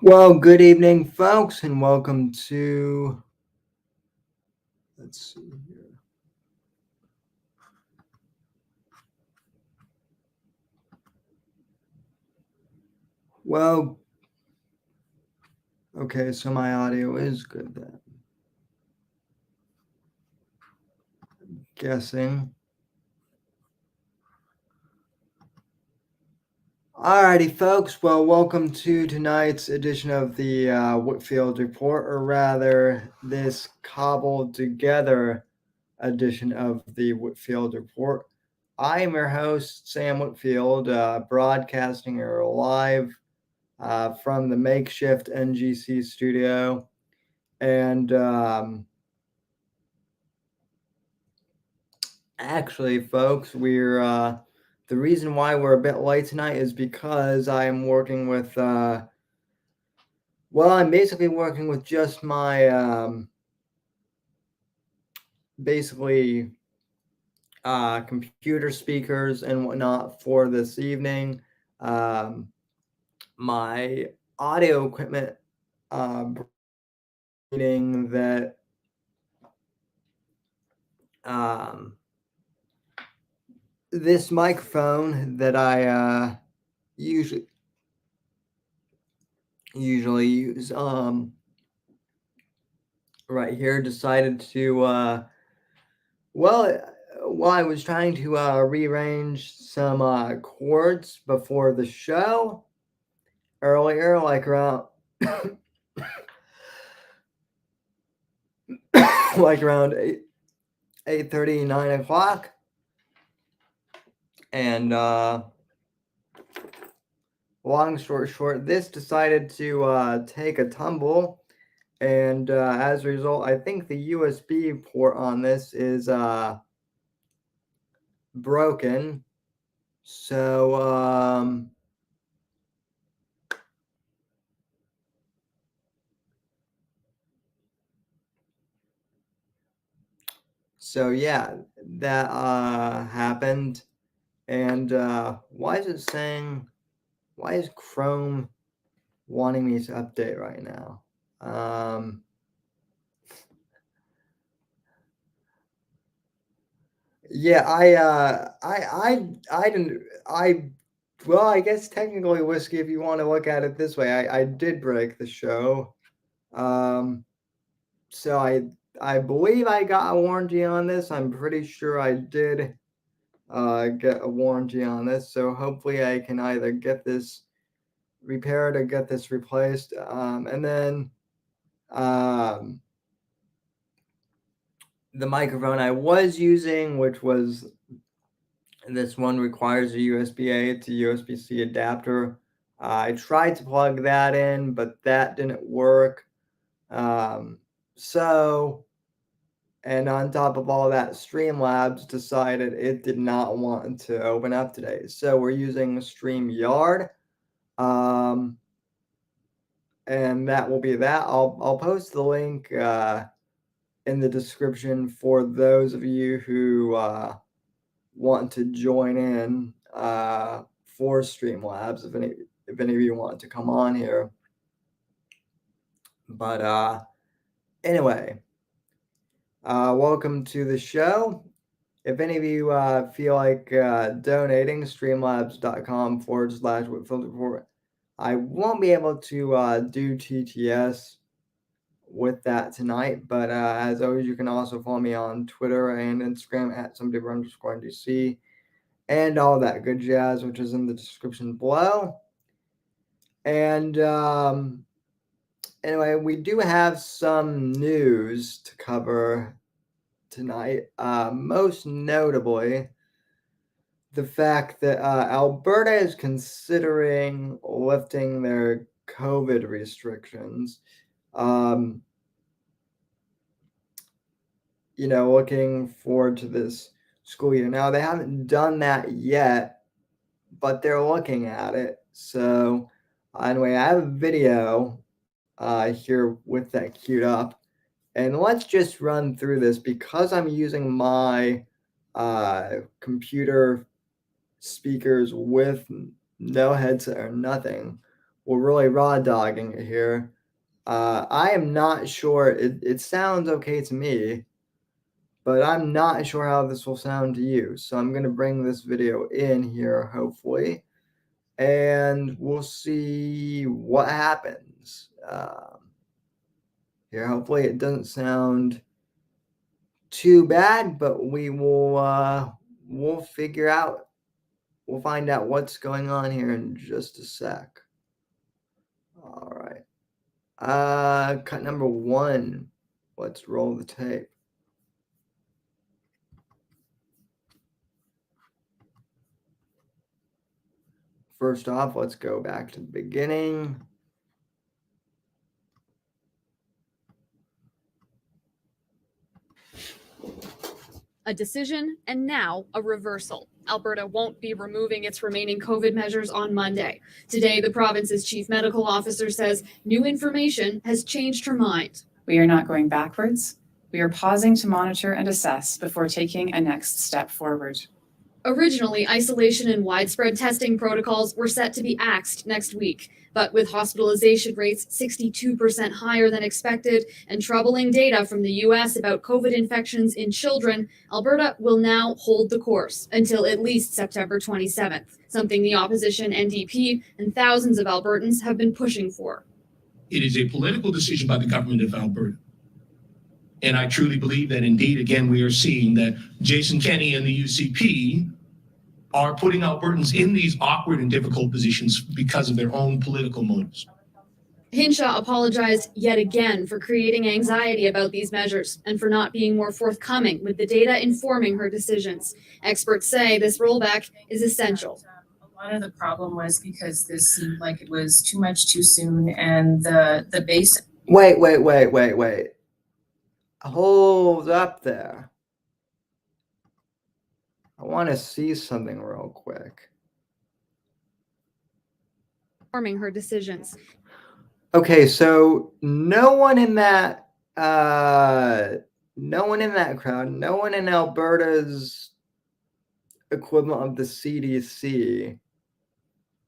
Well, good evening, folks, and welcome to. Let's see here. Well, okay, so my audio is good then. Guessing. Alrighty, folks. Well, welcome to tonight's edition of the Whitfield Report, or rather, this cobbled together edition of the Whitfield Report. I am your host, Sam Whitfield, broadcasting here live from the makeshift NGC studio. And actually, folks, the reason why we're a bit late tonight is because I am working with, I'm basically working with just my, basically, computer speakers and whatnot for this evening. My audio equipment, meaning that, this microphone that I usually use right here decided to while I was trying to rearrange some chords before the show earlier, like around like around 8:30, 9 o'clock, and long story short, this decided to take a tumble, and as a result, I think the USB port on this is broken. So yeah, that happened. And why is it saying? Why is Chrome wanting me to update right now? Yeah, I didn't I well, I guess technically, Whiskey, if you want to look at it this way, I did break the show. Um, so I believe I got a warranty on this. I'm pretty sure I did get a warranty on this. So hopefully I can either get this repaired or get this replaced. And then um, the microphone I was using, which was this one, requires a USB-A to USB-C adapter. I tried to plug that in, but that didn't work. So, and on top of all that, Streamlabs decided it did not want to open up today. So we're using StreamYard. And that will be that. I'll post the link in the description for those of you who want to join in for Streamlabs, if any of you want to come on here. But anyway, welcome to the show. If any of you feel like donating, streamlabs.com/Whitfield Report. I won't be able to do TTS with that tonight, but as always, you can also follow me on Twitter and Instagram at @somebody_NDC and all that good jazz, which is in the description below. And anyway, we do have some news to cover tonight, most notably the fact that Alberta is considering lifting their COVID restrictions. Looking forward to this school year. Now, they haven't done that yet, but they're looking at it. So, anyway, I have a video here with that queued up. And let's just run through this because I'm using my computer speakers with no headset or nothing. we're really raw dogging it here. I am not sure. It sounds okay to me, but I'm not sure how this will sound to you. So I'm going to bring this video in here, hopefully, and we'll see what happens. Here, hopefully it doesn't sound too bad, but we'll figure out, we'll find out what's going on here in just a sec. All right. Cut number 1. Let's roll the tape. First off, let's go back to the beginning. A decision and now a reversal. Alberta won't be removing its remaining COVID measures on Monday. Today, the province's chief medical officer says new information has changed her mind. We are not going backwards. We are pausing to monitor and assess before taking a next step forward. Originally, isolation and widespread testing protocols were set to be axed next week. But with hospitalization rates 62% higher than expected and troubling data from the US about COVID infections in children, Alberta will now hold the course until at least September 27th, something the opposition NDP and thousands of Albertans have been pushing for. It is a political decision by the government of Alberta. And I truly believe that indeed, again, we are seeing that Jason Kenney and the UCP are putting Albertans in these awkward and difficult positions because of their own political motives. Hinshaw apologized yet again for creating anxiety about these measures and for not being more forthcoming with the data informing her decisions. Experts say this rollback is essential. A lot of the problem was because this seemed like it was too much too soon, and the base. Wait. Hold up there. I want to see something real quick. Informing her decisions. Okay, so no one in that crowd, no one in Alberta's equivalent of the CDC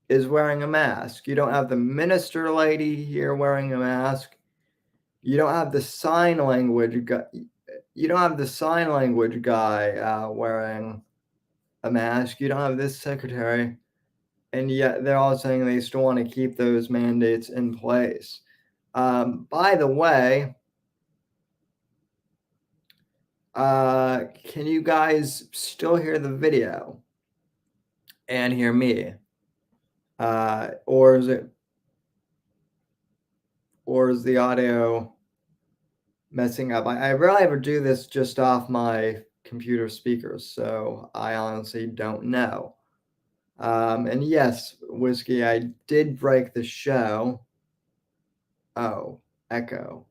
is wearing a mask. You don't have the minister lady here wearing a mask. You don't have the sign language guy. You don't have the sign language guy wearing a mask. You don't have this secretary, and yet they're all saying they still want to keep those mandates in place. By the way, can you guys still hear the video and hear me? Or is the audio messing up? I rarely ever do this just off my computer speakers, so I honestly don't know. And yes, Whiskey, I did break the show. Oh, echo.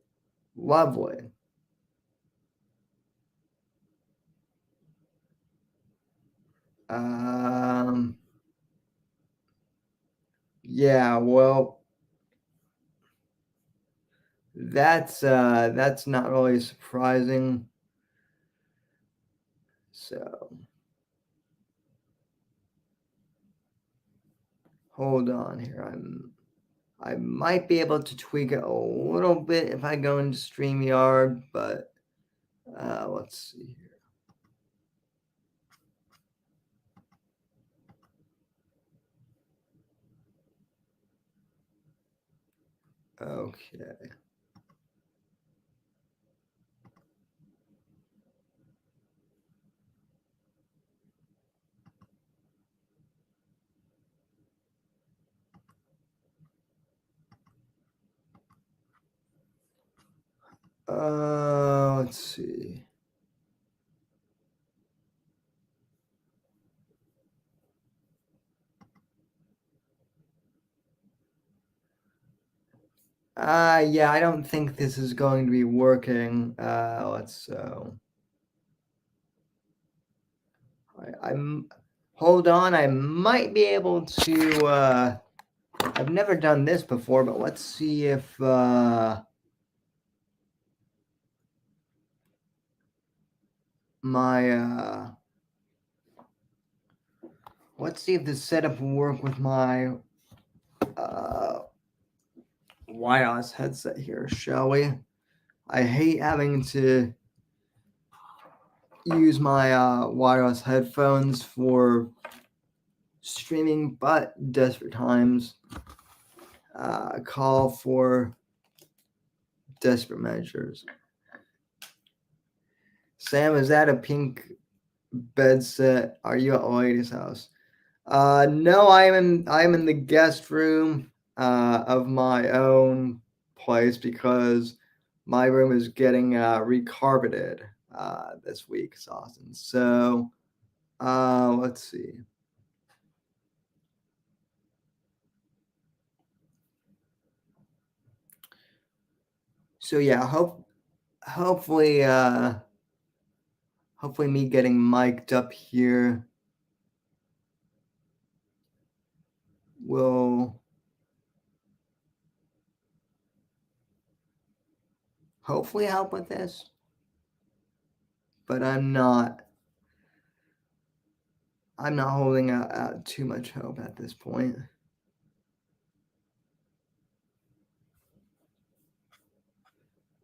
Lovely. Yeah, well, that's not really surprising. So hold on here. I might be able to tweak it a little bit if I go into StreamYard, but let's see here. Okay. Let's see. Yeah, I don't think this is going to be working. Hold on, I might be able to, I've never done this before, but let's see if, let's see if this setup will work with my, wireless headset here, shall we? I hate having to use my wireless headphones for streaming, but desperate times call for desperate measures. Sam, is that a pink bed set? Are you at a lady's house? No, I'm in the guest room of my own place because my room is getting recarpeted this week, Austin. So let's see. So yeah, hopefully me getting mic'd up here will hopefully help with this. But I'm not holding out too much hope at this point.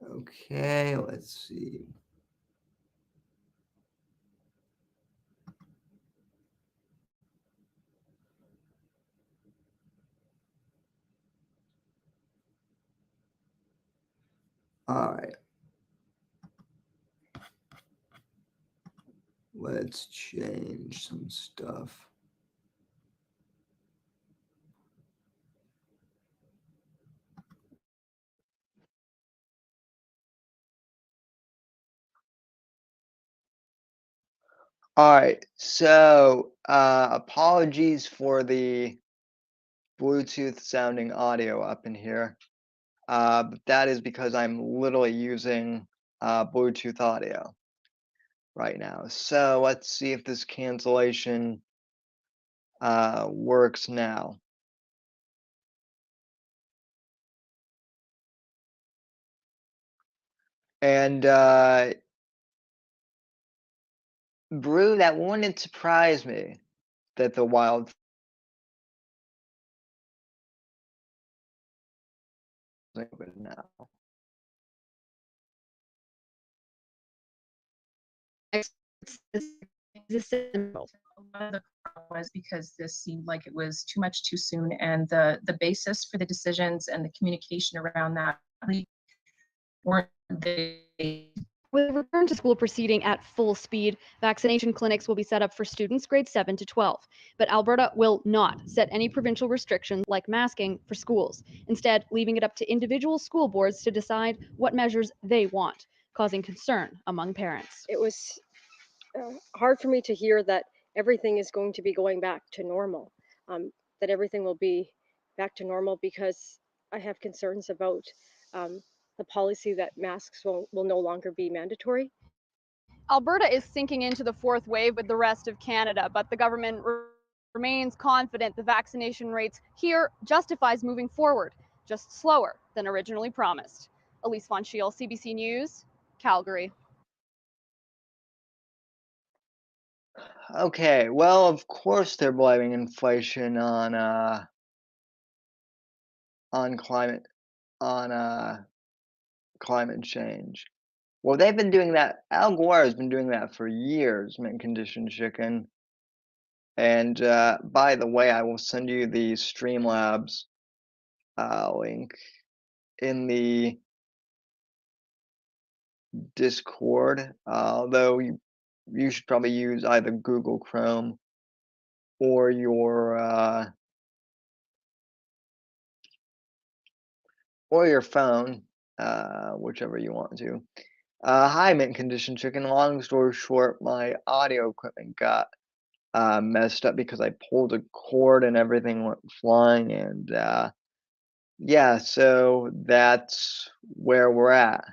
Okay, let's see. All right. Let's change some stuff. All right, so apologies for the Bluetooth sounding audio up in here. But that is because I'm literally using Bluetooth audio right now. So let's see if this cancellation works now. And Brew, that wouldn't surprise me that the wild now. A lot of the problem was because this seemed like it was too much too soon, and the basis for the decisions and the communication around that really weren't they. With return to school proceeding at full speed, vaccination clinics will be set up for students grades 7 to 12. But Alberta will not set any provincial restrictions like masking for schools, instead leaving it up to individual school boards to decide what measures they want, causing concern among parents. It was hard for me to hear that everything is going to be going back to normal, that everything will be back to normal, because I have concerns about the policy that masks will no longer be mandatory. Alberta is sinking into the fourth wave with the rest of Canada, but the government remains confident the vaccination rates here justifies moving forward, just slower than originally promised. Elise Von Schiel, CBC News, Calgary. Okay, well, of course they're blaming inflation on climate change. Well, they've been doing that. Al Gore has been doing that for years, mint condition chicken. And by the way, I will send you the Streamlabs link in the Discord. Although you should probably use either Google Chrome or your phone, whichever you want to. Hi, mint condition chicken. Long story short, my audio equipment got messed up because I pulled a cord and everything went flying, and yeah, so that's where we're at.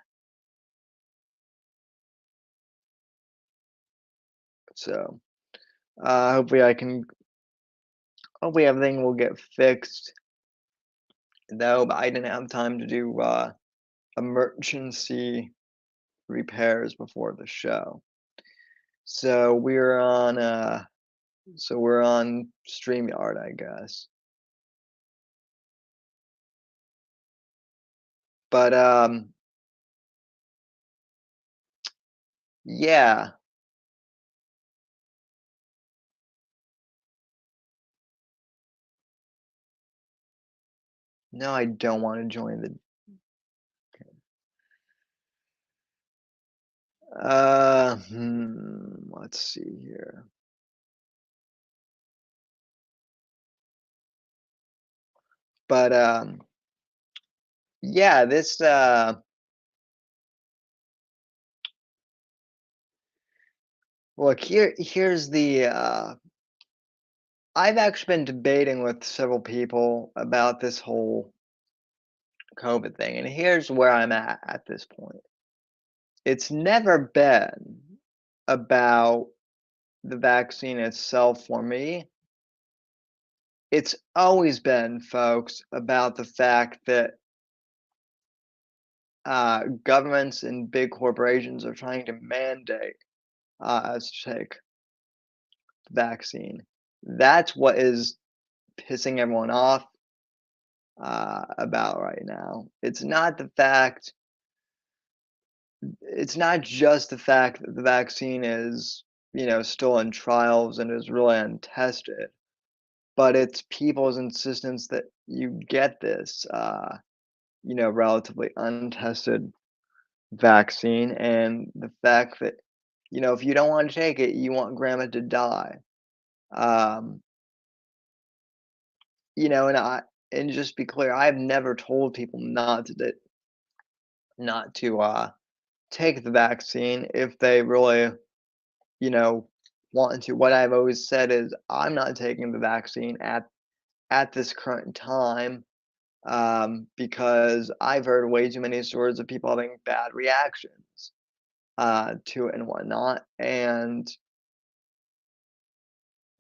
So hopefully everything will get fixed, though, but I didn't have time to do emergency repairs before the show. So we're on StreamYard, I guess. But yeah. No, I don't want to join the. Let's see here. But yeah, this look here's the I've actually been debating with several people about this whole COVID thing, and here's where I'm at this point. It's never been about the vaccine itself for me. It's always been, folks, about the fact that governments and big corporations are trying to mandate us to take the vaccine. That's what is pissing everyone off about right now. It's not the fact. It's not just the fact that the vaccine is, still in trials and is really untested, but it's people's insistence that you get this, relatively untested vaccine, and the fact that, if you don't want to take it, you want grandma to die. Um, and just be clear, I've never told people not to take the vaccine if they really, want to. What I've always said is I'm not taking the vaccine at this current time, because I've heard way too many stories of people having bad reactions to it and whatnot. And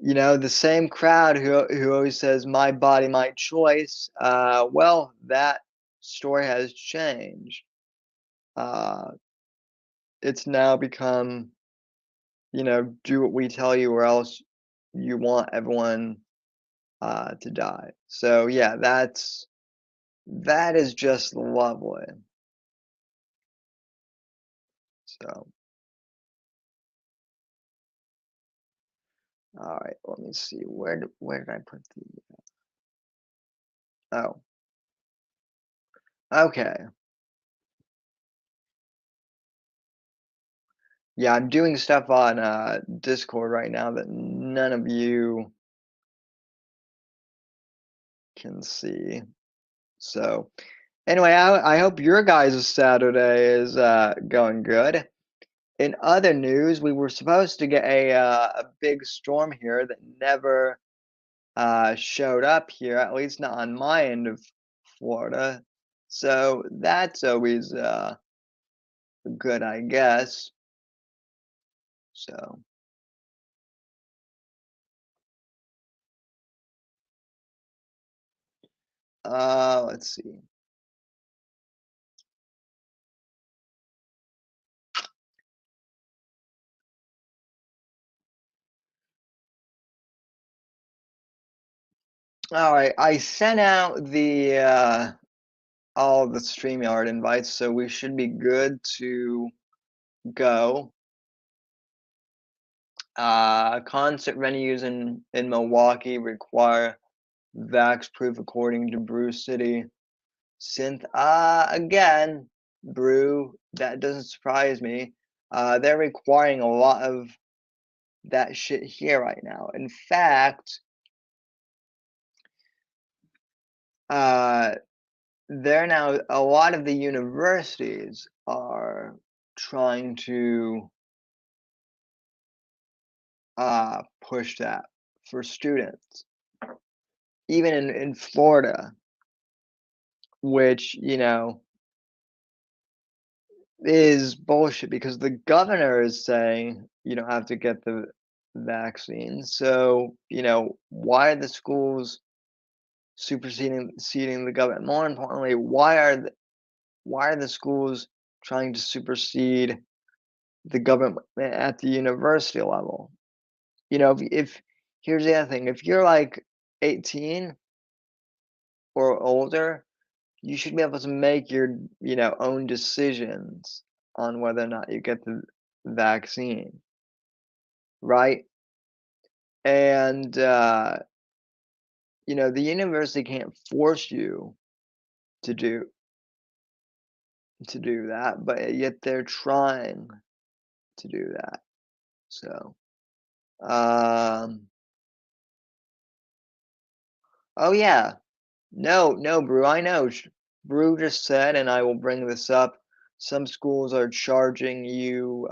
the same crowd who always says my body, my choice. Well, that story has changed. It's now become, do what we tell you, or else you want everyone to die. So yeah, that is just lovely. So, all right, let me see. Where did I put the? Oh, okay. Yeah, I'm doing stuff on Discord right now that none of you can see. So, anyway, I hope your guys' Saturday is going good. In other news, we were supposed to get a big storm here that never showed up here, at least not on my end of Florida. So that's always good, I guess. So. Let's see. All right, I sent out the all the StreamYard invites, so we should be good to go. Concert venues in Milwaukee require vax proof according to Brew City Synth. Again, Brew, that doesn't surprise me. They're requiring a lot of that shit here right now. In fact, they're now, a lot of the universities are trying to push that for students, even in Florida, which is bullshit, because the governor is saying you don't have to get the vaccine. So why are the schools superseding the government? More importantly, why are the schools trying to supersede the government at the university level? If here's the other thing, if you're like 18 or older, you should be able to make your, own decisions on whether or not you get the vaccine, right? And the university can't force you to do that, but yet they're trying to do that. So, oh yeah, no, Brew, I know. Brew just said, and I will bring this up. Some schools are charging you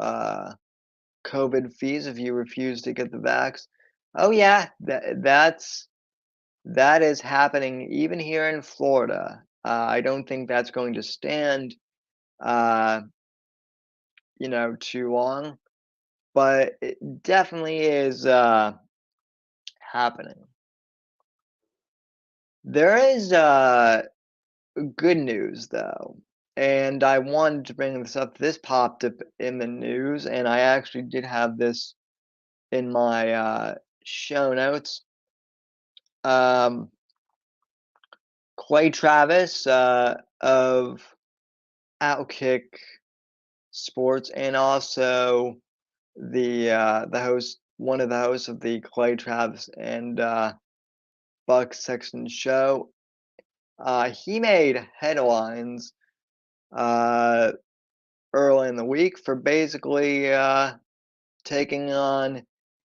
COVID fees if you refuse to get the vax. Oh yeah, that is happening even here in Florida. I don't think that's going to stand, too long, but it definitely is happening. There is good news though, and I wanted to bring this up. This popped up in the news, and I actually did have this in my show notes. Clay Travis of Outkick Sports, and also the host, one of the hosts of the Clay Travis and Buck Sexton show. He made headlines early in the week for basically taking on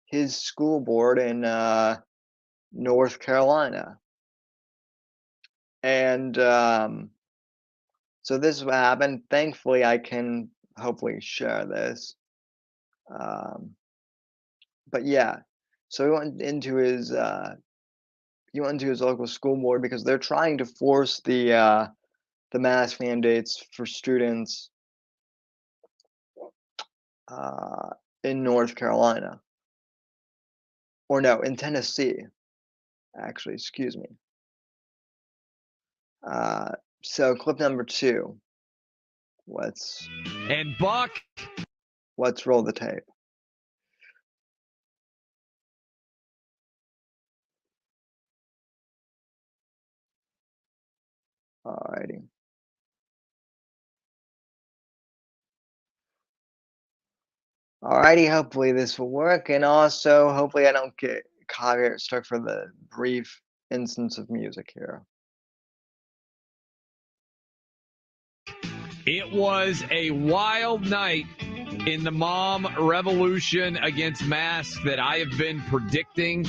his school board in North Carolina. And so this is what happened. Thankfully, I can hopefully share this. But yeah, so he went into his local school board because they're trying to force the mask mandates for students in North Carolina, or no, in Tennessee. Actually, excuse me. So clip number 2. Let's roll the tape. Alrighty. Alrighty, hopefully this will work, and also hopefully I don't get copyright struck for the brief instance of music here. It was a wild night in the mom revolution against masks that I have been predicting.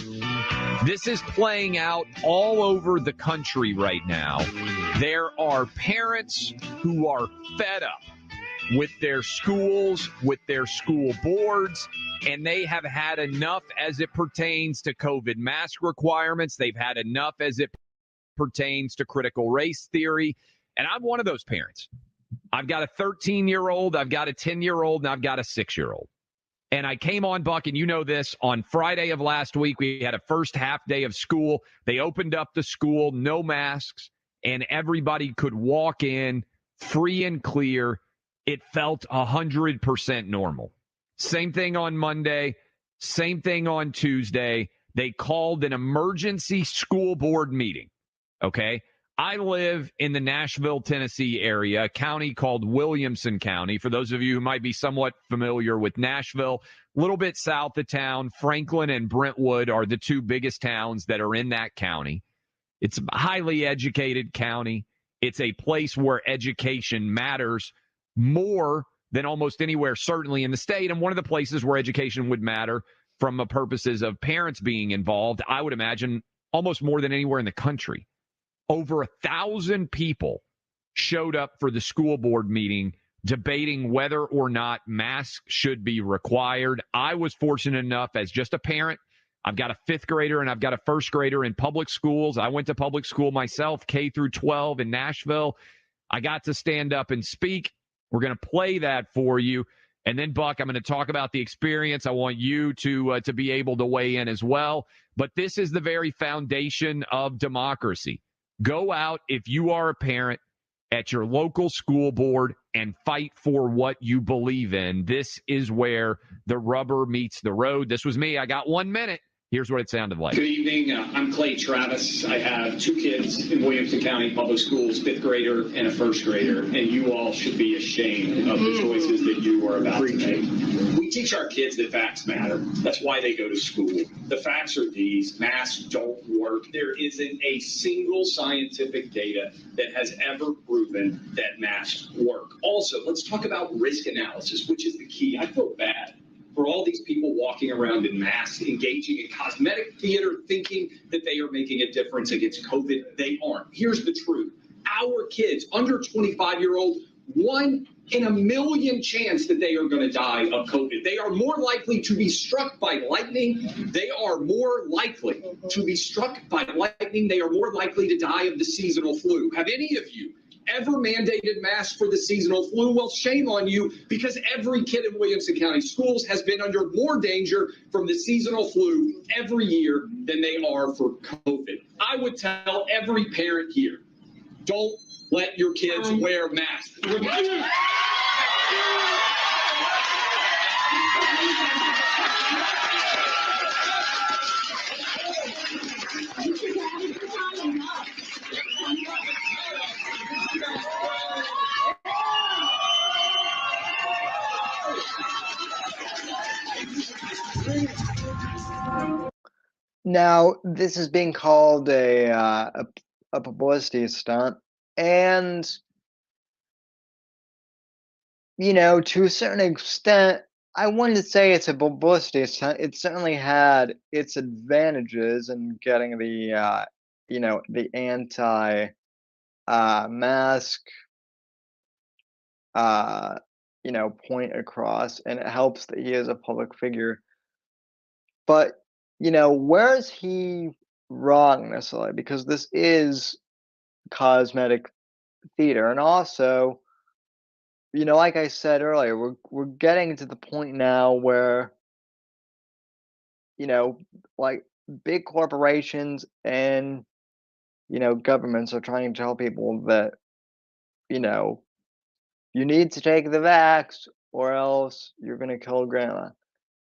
This is playing out all over the country right now. There are parents who are fed up with their schools, with their school boards, and they have had enough as it pertains to COVID mask requirements. They've had enough as it pertains to critical race theory. And I'm one of those parents. I've got a 13-year-old, I've got a 10-year-old, and I've got a 6-year-old. And I came on, Buck, and you know this, on Friday of last week, we had a first half day of school. They opened up the school, no masks, and everybody could walk in free and clear. It felt 100% normal. Same thing on Monday, same thing on Tuesday. They called an emergency school board meeting, okay? I live in the Nashville, Tennessee area, a county called Williamson County. For those of you who might be somewhat familiar with Nashville, a little bit south of town, Franklin and Brentwood are the two biggest towns that are in that county. It's a highly educated county. It's a place where education matters more than almost anywhere, certainly in the state. And one of the places where education would matter from the purposes of parents being involved, I would imagine almost more than anywhere in the country. Over 1,000 people showed up for the school board meeting debating whether or not masks should be required. I was fortunate enough as just a parent. I've got a 5th grader and I've got a 1st grader in public schools. I went to public school myself, K through 12 in Nashville. I got to stand up and speak. We're going to play that for you. And then, Buck, I'm going to talk about the experience. I want you to be able to weigh in as well. But this is the very foundation of democracy. Go out, if you are a parent, at your local school board and fight for what you believe in. This is where the rubber meets the road. This was me. I got 1 minute. Here's what it sounded like. Good evening. I'm Clay Travis. I have 2 kids in Williamson County Public Schools, 5th grader and a 1st grader, and you all should be ashamed of the choices that you are about to make. We teach our kids that facts matter. That's why they go to school. The facts are these: masks don't work. There isn't a single scientific data that has ever proven that masks work. Also, let's talk about risk analysis, which is the key. I feel bad for all these people walking around in masks, engaging in cosmetic theater, thinking that they are making a difference against COVID. They aren't. Here's the truth. Our kids, under 25-year-old, 1 in a million chance that they are going to die of COVID. They are more likely to be struck by lightning. They are more likely to be struck by lightning. They are more likely to die of the seasonal flu. Have any of you ever mandated masks for the seasonal flu? Well, shame on you, because every kid in Williamson County schools has been under more danger from the seasonal flu every year than they are for COVID. I would tell every parent here, don't let your kids wear masks. Now, this is being called a publicity stunt, and to a certain extent, I wouldn't say it's a publicity stunt. It certainly had its advantages in getting the the anti mask point across, and it helps that he is a public figure. But where is he wrong necessarily? Because this is cosmetic theater, and also, like I said earlier, we're getting to the point now where like big corporations and governments are trying to tell people that you need to take the vax or else you're gonna kill grandma.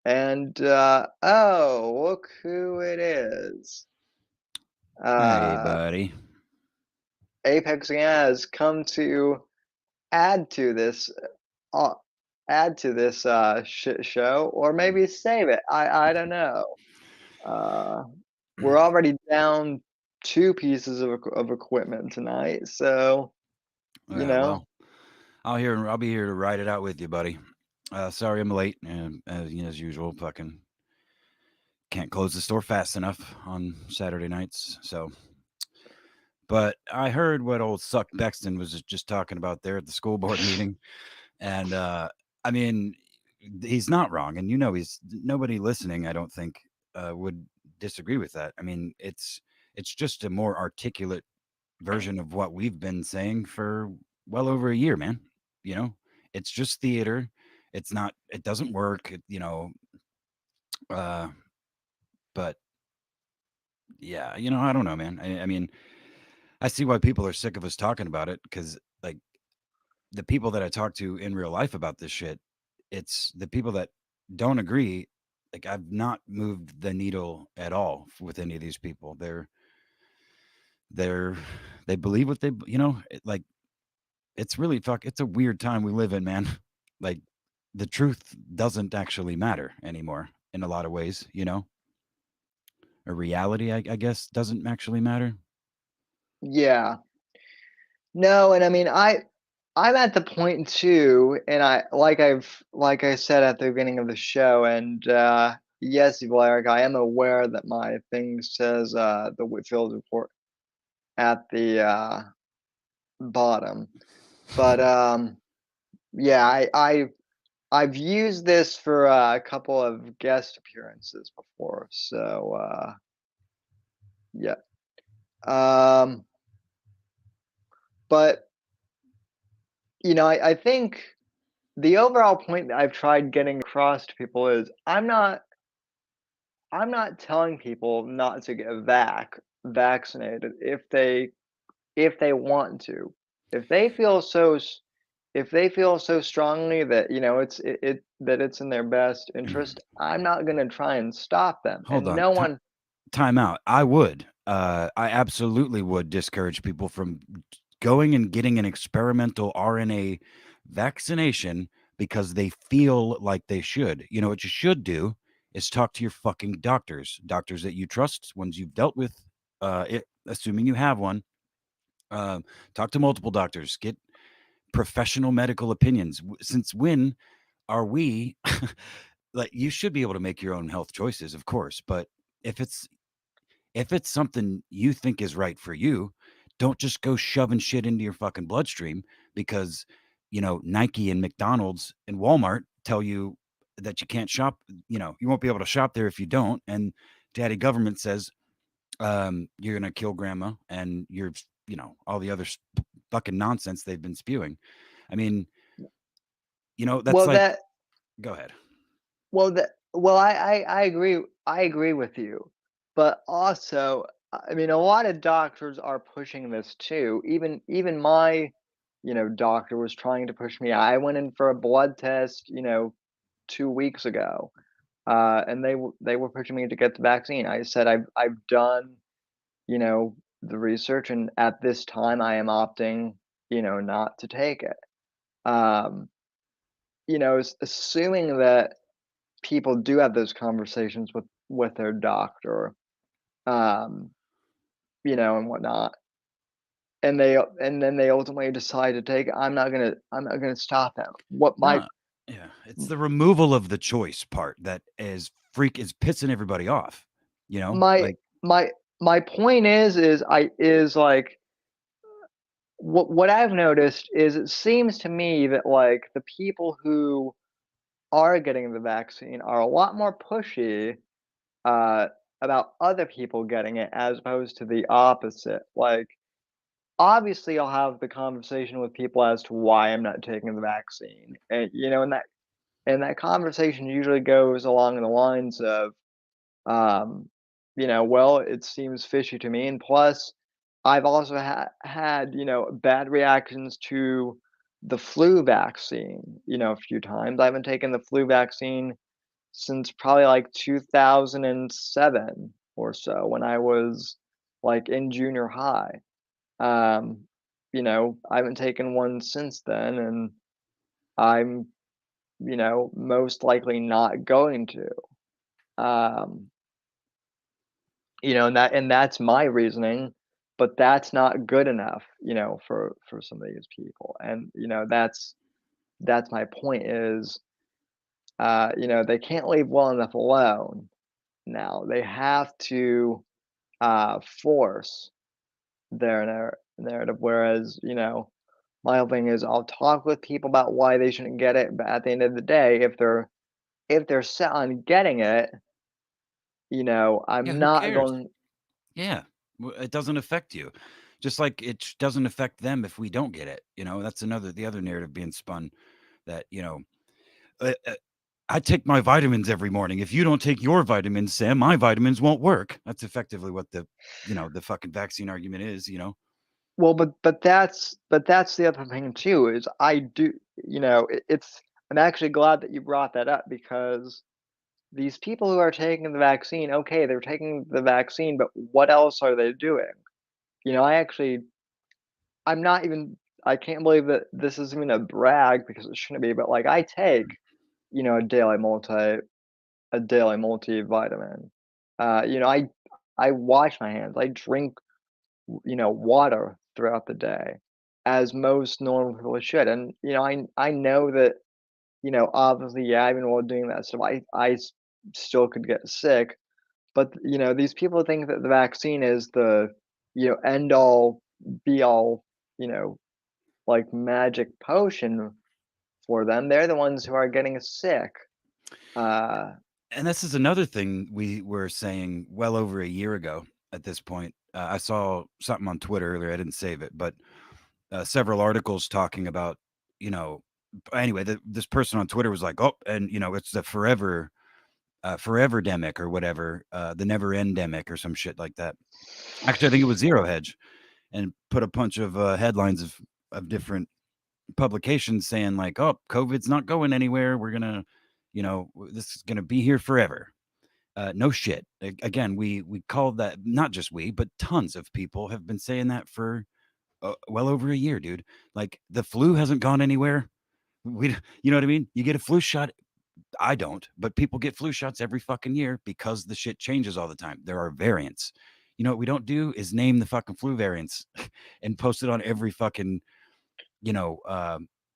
And oh, look who it is. Hey, buddy. Apex has come to add to this shit show, or maybe save it. I don't know. We're already down 2 pieces of equipment tonight, so Well, I'll be here to ride it out with you, buddy. Sorry I'm late, and as usual, fucking can't close the store fast enough on Saturday nights. So, but I heard what old Suck Bexton was just talking about there at the school board meeting, and I mean, he's not wrong, and he's nobody listening, I don't think, would disagree with that. I mean, it's just a more articulate version of what we've been saying for well over a year, man. It's just theater. It doesn't work, but yeah, I don't know, man. I mean, I see why people are sick of us talking about it, because like the people that I talk to in real life about this shit, it's the people that don't agree. Like, I've not moved the needle at all with any of these people. They believe what they, like, it's really it's a weird time we live in, man. Like, the truth doesn't actually matter anymore in a lot of ways, or reality, I guess, doesn't actually matter. Yeah. No, and I mean, I'm at the point too, and like I said at the beginning of the show, and yes, Eric, I am aware that my thing says the Whitfield report at the bottom, but yeah, I've used this for a couple of guest appearances before, so yeah. But I think the overall point that I've tried getting across to people is I'm not telling people not to get vaccinated if they want to. If they feel if they feel so strongly that that it's in their best interest, I'm not going to try and stop them. Hold And on. no one. Time out. I would. I absolutely would discourage people from going and getting an experimental RNA vaccination because they feel like they should. You know what you should do is talk to your fucking doctors that you trust, ones you've dealt with, assuming you have one. Talk to multiple doctors, get professional medical opinions. Since when are we like, you should be able to make your own health choices, of course, but if it's something you think is right for you, don't just go shoving shit into your fucking bloodstream because, Nike and McDonald's and Walmart tell you that you can't shop, you won't be able to shop there if you don't. And daddy government says, you're going to kill grandma and all the other fucking nonsense they've been spewing. I mean, that's Well, like, go ahead. I agree. I agree with you, but also, I mean, a lot of doctors are pushing this too. Even my, doctor was trying to push me. I went in for a blood test, 2 weeks ago, and they were pushing me to get the vaccine. I said I've done, the research, and at this time I am opting, not to take it. Um, assuming that people do have those conversations with their doctor, um, and whatnot, and then they ultimately decide to take it. I'm not gonna stop them. Yeah, it's the removal of the choice part that is pissing everybody off. my my point is like what I've noticed is it seems to me that like the people who are getting the vaccine are a lot more pushy uh, about other people getting it as opposed to the opposite. Like, obviously, I'll have the conversation with people as to why I'm not taking the vaccine, and and that conversation usually goes along the lines of, um, well, it seems fishy to me, and plus, I've also had bad reactions to the flu vaccine, a few times. I haven't taken the flu vaccine since probably like 2007 or so when I was like in junior high. Um, I haven't taken one since then, and I'm, most likely not going to. Um, and that's my reasoning, but that's not good enough, for some of these people. And, that's my point is, they can't leave well enough alone. Now they have to force their narrative. Whereas, my whole thing is I'll talk with people about why they shouldn't get it, but at the end of the day, if they're set on getting it, I'm Who not cares? going. Yeah, it doesn't affect you. Just like it doesn't affect them if we don't get it. That's the other narrative being spun that, I take my vitamins every morning. If you don't take your vitamins, Sam, my vitamins won't work. That's effectively what the fucking vaccine argument is, Well, but that's the other thing too is I do, it's I'm actually glad that you brought that up because these people who are taking the vaccine, okay, they're taking the vaccine, but what else are they doing? I'm not even I can't believe that this is even a brag because it shouldn't be, but like I take, a daily multivitamin. I wash my hands. I drink, water throughout the day, as most normal people should. And I know that, obviously, yeah, even while doing that stuff, still could get sick. But these people think that the vaccine is the end all be all, you know, like magic potion for them. They're the ones who are getting sick. And this is another thing we were saying well over a year ago at this point. I saw something on Twitter earlier. I didn't save it, but several articles talking about, anyway, this person on Twitter was like, oh, and, it's the forever demic or whatever, the never endemic or some shit like that. Actually, I think it was Zero Hedge and put a bunch of headlines of different publications saying like, "Oh, COVID's not going anywhere. We're gonna, this is gonna be here forever." No shit. Again, we called that, not just we, but tons of people have been saying that for well over a year, dude. Like the flu hasn't gone anywhere. You know what I mean? You get a flu shot. I don't, but people get flu shots every fucking year because the shit changes all the time. There are variants. You know what we don't do is name the fucking flu variants and post it on every fucking,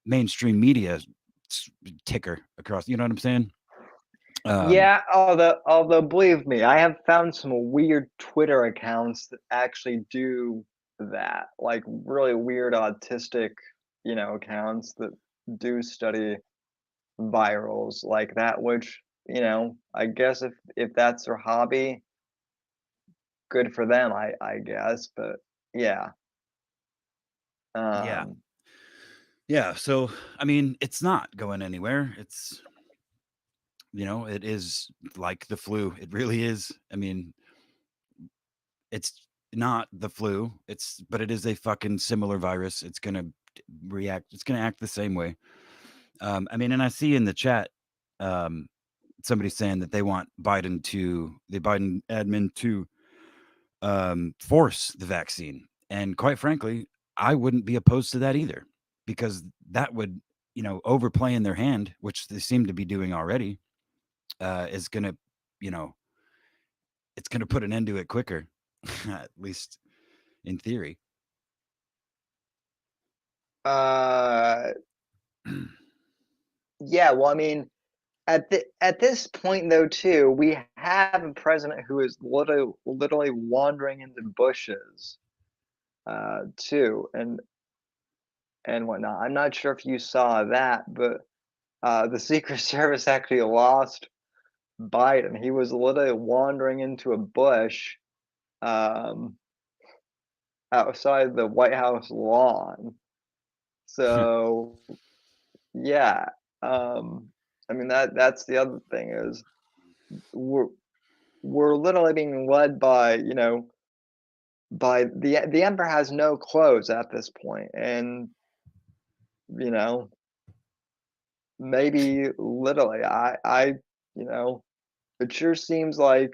mainstream media ticker across. You know what I'm saying? Yeah, although believe me, I have found some weird Twitter accounts that actually do that, like really weird autistic, accounts that do study virals like that, which, I guess if that's their hobby, good for them, I guess, but yeah. Yeah. Yeah. So, I mean, it's not going anywhere. It's, it is like the flu. It really is. I mean, it's not the flu. But it is a fucking similar virus. It's going to react. It's going to act the same way. I mean, and I see in the chat, somebody saying that they want the Biden admin to force the vaccine. And quite frankly, I wouldn't be opposed to that either, because that would, overplay in their hand, which they seem to be doing already, is going to, it's going to put an end to it quicker, at least in theory. Yeah, well, I mean, at this point though, too, we have a president who is literally wandering into bushes, too, and whatnot. I'm not sure if you saw that, but the Secret Service actually lost Biden. He was literally wandering into a bush, outside the White House lawn. So, yeah, I mean that's the other thing is we're literally being led by by the emperor has no clothes at this point, and maybe literally I it sure seems like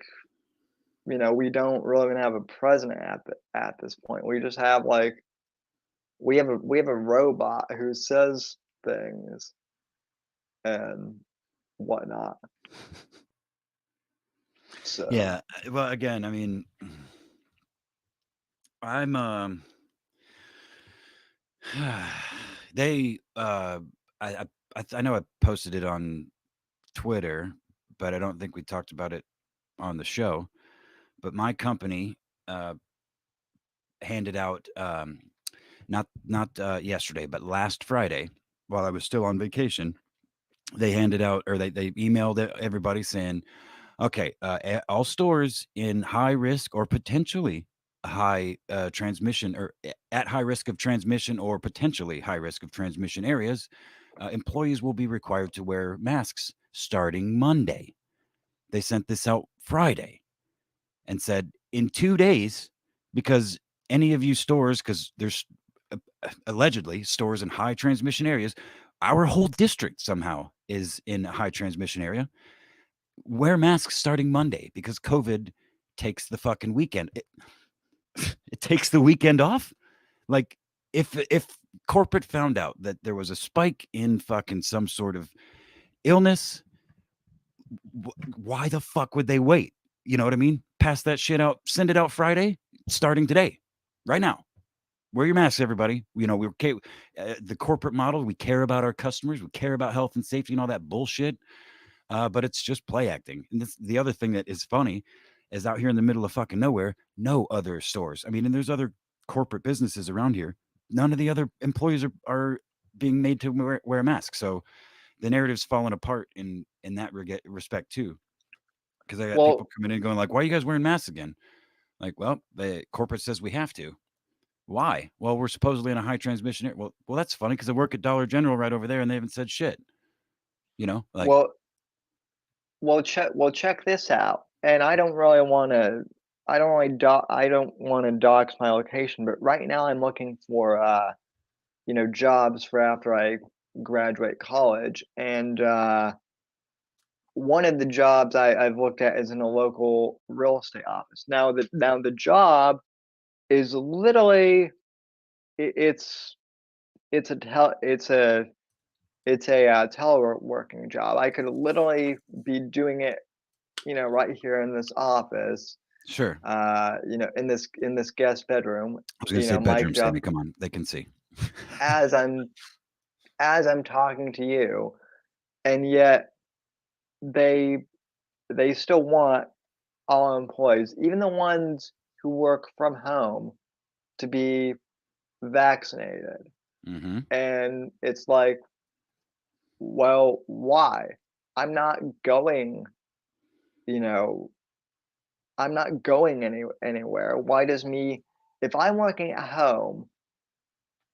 we don't really even have a president at this point. We just have like we have a robot who says things and whatnot. So Yeah. Well, again, I mean, I'm they I know I posted it on Twitter, but I don't think we talked about it on the show. But my company handed out, not yesterday, but last Friday, while I was still on vacation, they handed out, or they emailed everybody saying, okay, all stores in high risk or potentially high transmission, or at high risk of transmission or potentially high risk of transmission areas, employees will be required to wear masks starting Monday. They sent this out Friday and said in 2 days, because any of you stores, because there's allegedly stores in high transmission areas, our whole district somehow is in a high transmission area, wear masks starting Monday, because COVID takes the fucking weekend. It takes the weekend off. Like if corporate found out that there was a spike in fucking some sort of illness, why the fuck would they wait? You know what I mean? Pass that shit out, send it out Friday, starting today, right now. Wear your masks, everybody. We're okay. The corporate model, we care about our customers, we care about health and safety and all that bullshit. But it's just play acting. And the other thing that is funny is out here in the middle of fucking nowhere, no other stores. I mean, and there's other corporate businesses around here. None of the other employees are being made to wear a mask. So the narrative's falling apart in that respect too. Because I got people coming in going like, "Why are you guys wearing masks again?" Like, well, the corporate says we have to. Why? Well, we're supposedly in a high transmission area. Well, that's funny because I work at Dollar General right over there, and they haven't said shit. Like. Well, check this out. And I don't really want to. I don't want to dox my location, but right now I'm looking for jobs for after I graduate college. And one of the jobs I've looked at is in a local real estate office. Now the job is literally it's a teleworking job. I could literally be doing it, right here in this office, Sure. in this guest bedroom, I was gonna say bedroom, mic'd up Sammy. Come on, they can see. as I'm talking to you, and yet they still want all employees, even the ones who work from home, to be vaccinated. Mm-hmm. And it's like, well, why? I'm not going, you know, I'm not going anywhere. Why does if I'm working at home,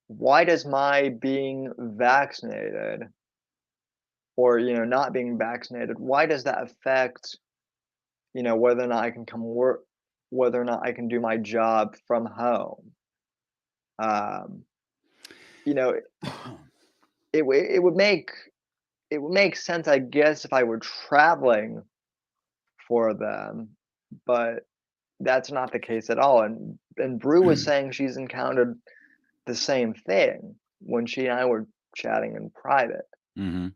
why does my being vaccinated or, not being vaccinated, why does that affect, whether or not I can come work, whether or not I can do my job from home? Um, you know, it would make sense, I guess, if I were traveling for them, but that's not the case at all. And Brew was saying she's encountered the same thing when she and I were chatting in private, Mm-hmm.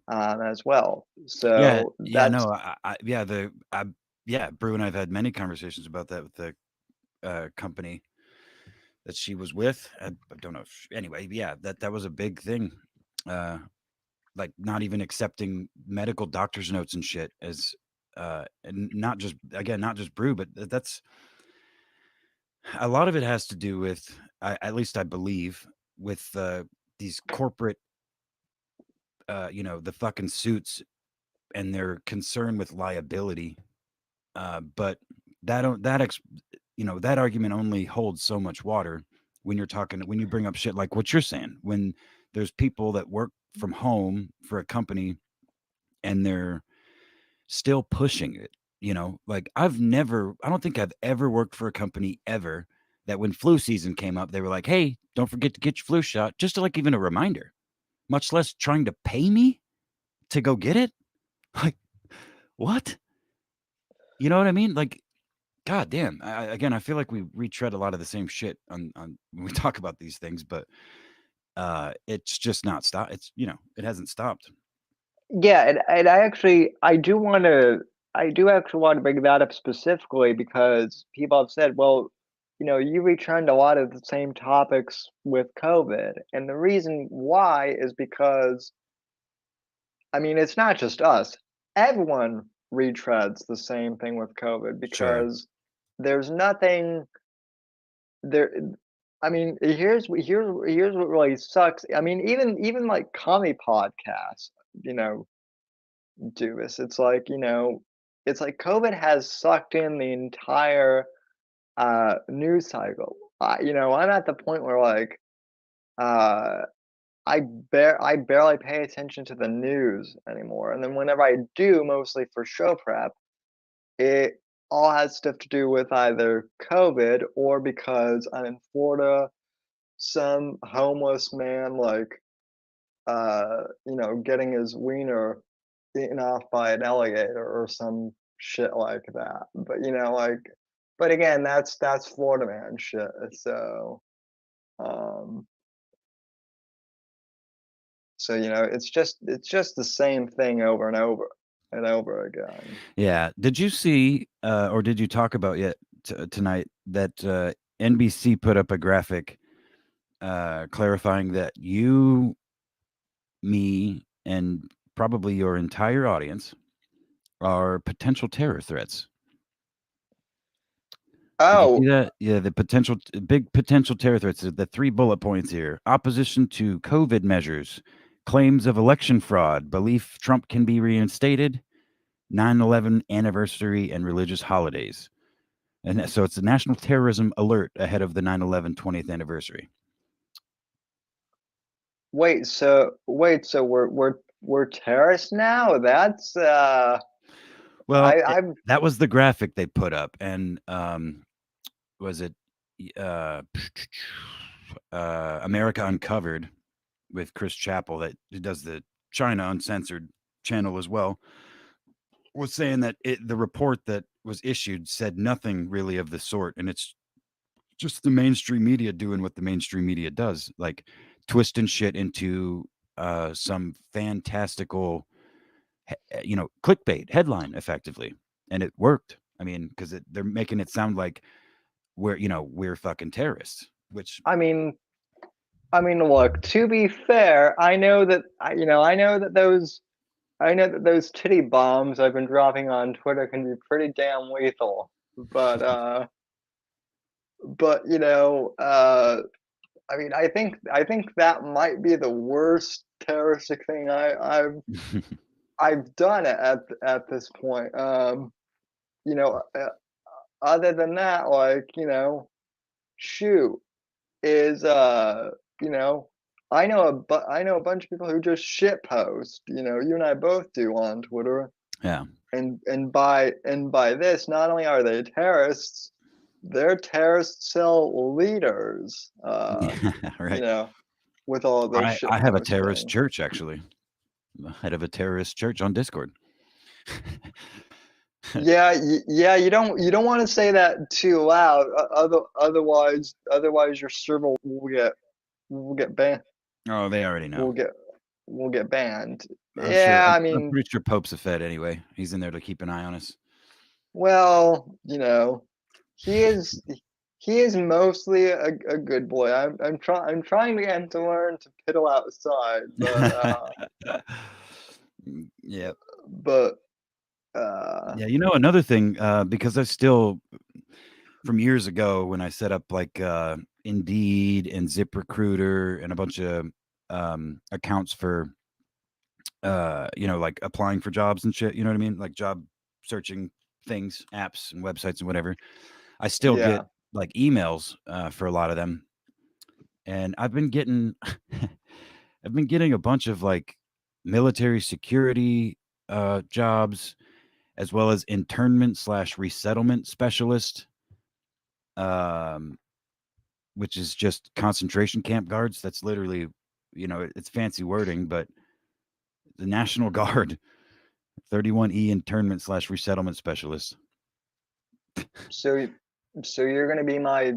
as well. Yeah, So yeah, that's no, yeah, Brew and I've had many conversations about that with the company that she was with. I don't know anyway, yeah, that was a big thing. Like not even accepting medical doctor's notes and shit as and not just Brew, but that's a lot of it has to do with at least I believe with these corporate the fucking suits and their concern with liability. But that argument only holds so much water when you bring up shit like what you're saying, when there's people that work from home for a company and they're still pushing it. Like I don't think I've ever worked for a company ever that when flu season came up, they were like, hey, don't forget to get your flu shot, just to like even a reminder, much less trying to pay me to go get it. Like, what? You know what I mean? Like, God damn. Again, I feel like we retread a lot of the same shit on when we talk about these things, but it's just not stopped. It hasn't stopped. yeah, and I do actually want to bring that up specifically because people have said, well, you returned a lot of the same topics with COVID, and the reason why is because, I mean, it's not just us. Everyone retreads the same thing with COVID Sure. because there's nothing there. I mean, here's what really sucks. I mean, even like comedy podcasts, you know, do this. It's like COVID has sucked in the entire news cycle. I'm at the point where like uh I barely pay attention to the news anymore. And then whenever I do, mostly for show prep, it all has stuff to do with either COVID or because I'm in Florida, some homeless man getting his wiener eaten off by an alligator or some shit like that. But again, that's Florida man shit. Um, it's just the same thing over and over and over again. Yeah. Did you see or did you talk about yet tonight that NBC put up a graphic clarifying that you, me, and probably your entire audience are potential terror threats? Did you see Oh, that? Yeah, the big potential terror threats. The 3 bullet points here: opposition to COVID measures, claims of election fraud, belief Trump can be reinstated, 9/11 anniversary, and religious holidays. And so it's a national terrorism alert ahead of the 9/11 20th anniversary. wait, so we're terrorists now? Well, I'm that was the graphic they put up, and was it uh, America Uncovered with Chris Chappell that does the China Uncensored channel as well, was saying that the report that was issued said nothing really of the sort, and it's just the mainstream media doing what the mainstream media does, like twisting shit into some fantastical, clickbait headline, effectively, and it worked. I mean, because they're making it sound like we're fucking terrorists, which I mean, look, to be fair, I know that those titty bombs I've been dropping on Twitter can be pretty damn lethal. But I think that might be the worst terroristic thing I've done at this point. Other than that, shoot, is I know a bunch of people who just shit post. You and I both do on Twitter. yeah. And by this, not only are they terrorists, they're terrorist cell leaders. Right. With all of those shit I have a terrorist posting. church, actually. I'm the head of a terrorist church on Discord. Yeah, you don't want to say that too loud. Otherwise your server will get banned. Oh, they already know. We'll get banned. I'm Yeah, sure. I I'm mean, pretty sure Pope's a Fed anyway. He's in there to keep an eye on us. well, he is mostly a good boy. I'm trying to get him to learn to piddle outside, but yeah. But Yeah, another thing, because I still, from years ago when I set up like Indeed and ZipRecruiter and a bunch of accounts for like applying for jobs and shit, you know what I mean? Like job searching things, apps and websites and whatever. I still Yeah. get like emails for a lot of them. And I've been getting a bunch of like military security jobs, as well as internment/resettlement specialist, which is just concentration camp guards. That's literally, it's fancy wording, but the National Guard, 31E internment/resettlement specialist. So you're gonna be my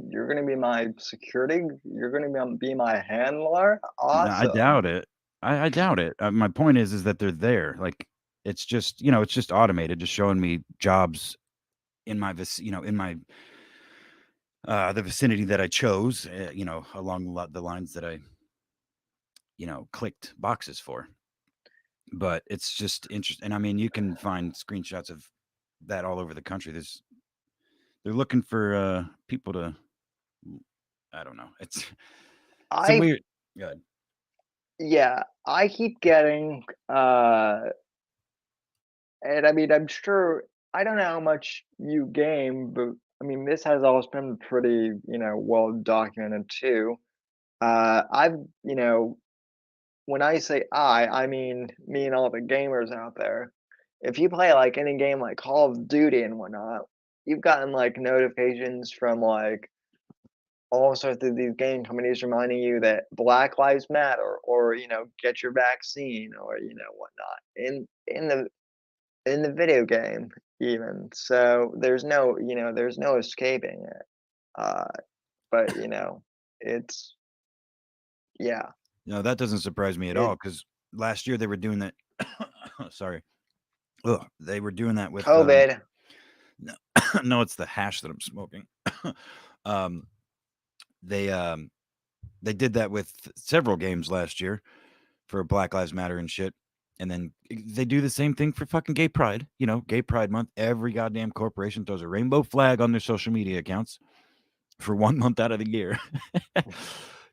security. You're gonna be my handler. Awesome. No, I doubt it. I doubt it. My point is that they're there. Like it's just it's just automated, just showing me jobs in my the vicinity that I chose. Along the lines that I clicked boxes for. But it's just interesting. And I mean, you can find screenshots of that all over the country. They're looking for people to. I don't know. It's weird. Good. Yeah, I keep getting and I mean, I'm sure, I don't know how much you game, but I mean, this has always been pretty, well documented too. I've, when I say I mean me and all the gamers out there. If you play like any game like Call of Duty and whatnot, you've gotten like notifications from like all sorts of these game companies reminding you that Black Lives Matter, or get your vaccine, or whatnot in the video game even. So there's no escaping it. But it's yeah. No, that doesn't surprise me at all, because last year they were doing that. Sorry. Ugh, they were doing that with COVID. No, it's the hash that I'm smoking. They did that with several games last year for Black Lives Matter and shit. And then they do the same thing for fucking Gay Pride. Gay Pride Month. Every goddamn corporation throws a rainbow flag on their social media accounts for 1 month out of the year.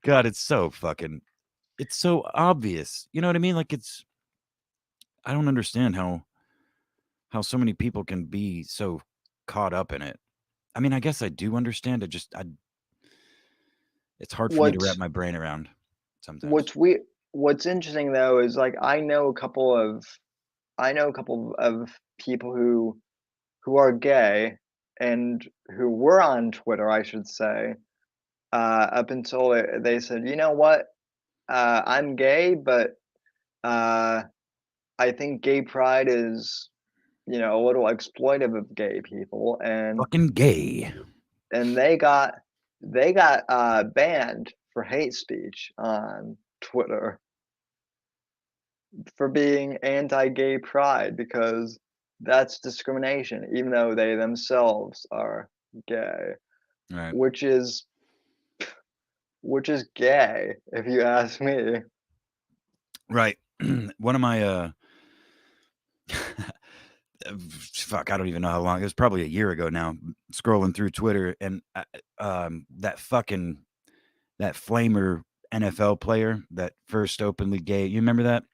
God, it's so obvious. You know what I mean? Like I don't understand how so many people can be so caught up in it. I mean, I guess I do understand it. It's hard for me to wrap my brain around sometimes. What's interesting though is like I know a couple of people who are gay and who were on Twitter, I should say, up until they said, you know what, I'm gay, but I think gay pride is, you know, a little exploitive of gay people, Fucking gay. and they got banned for hate speech on Twitter for being anti-gay pride because that's discrimination, even though they themselves are gay, Right. which is gay, if you ask me. Right. One of my fuck, I don't even know how long. It was probably a year ago now. Scrolling through Twitter, and that flamer NFL player, that first openly gay. You remember that?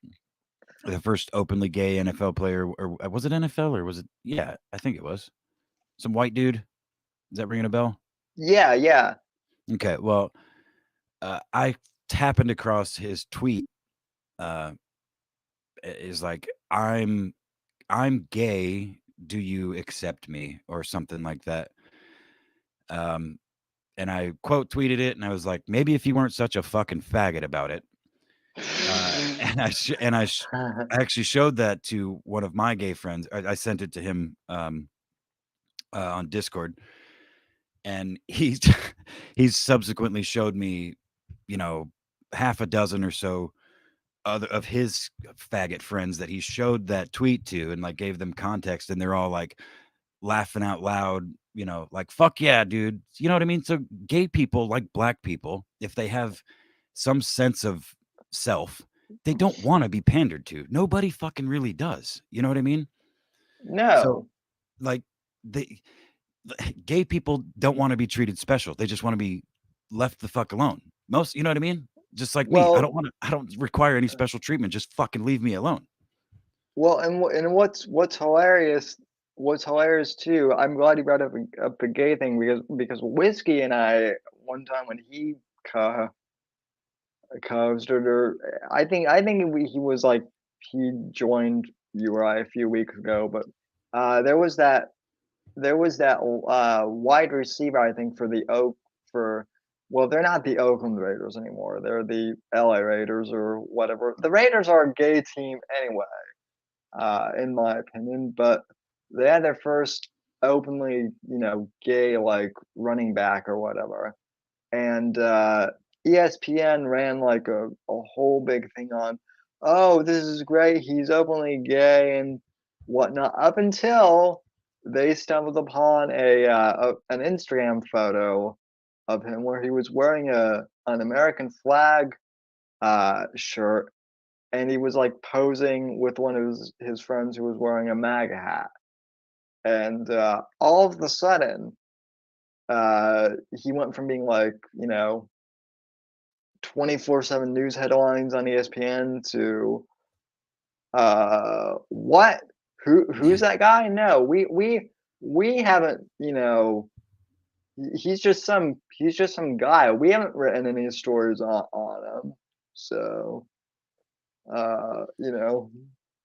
The first openly gay NFL player, or was it NFL, or was it? Yeah, I think it was some white dude. Is that ringing a bell? Yeah. Okay, well, I happened across his tweet. Is like, I'm gay. Do you accept me, or something like that? And I quote tweeted it, and I was like, maybe if you weren't such a fucking faggot about it. And I actually showed that to one of my gay friends. I sent it to him on Discord, and he's he's subsequently showed me, you know, half a dozen or so other of his faggot friends that he showed that tweet to, and like gave them context, and they're all like laughing out loud, you know, like, fuck yeah, dude. You know what I mean? So gay people, like black people, if they have some sense of self, they don't want to be pandered to. Nobody fucking really does. You know what I mean? So No. like gay people don't want to be treated special. They just want to be left the fuck alone. Most, you know what I mean? Just like me. Well, I don't require any special treatment. Just fucking leave me alone. well, and what's hilarious too. I'm glad you brought up the gay thing because Whiskey and I one time when he coasted, or he was like he joined URI a few weeks ago, but there was that wide receiver, I think, for the Oak for well, they're not the Oakland Raiders anymore. They're the LA Raiders or whatever. The Raiders are a gay team anyway, in my opinion, but they had their first openly, you know, gay like running back or whatever. And ESPN ran like a whole big thing on, oh, this is great, he's openly gay and whatnot, up until they stumbled upon an Instagram photo of him where he was wearing an American flag shirt, and he was like posing with one of his friends who was wearing a MAGA hat. And all of a sudden, he went from being like, you know, 24/7 news headlines on ESPN to what? Who's that guy? No, we haven't, you know, he's just some guy. We haven't written any stories on him. So you know.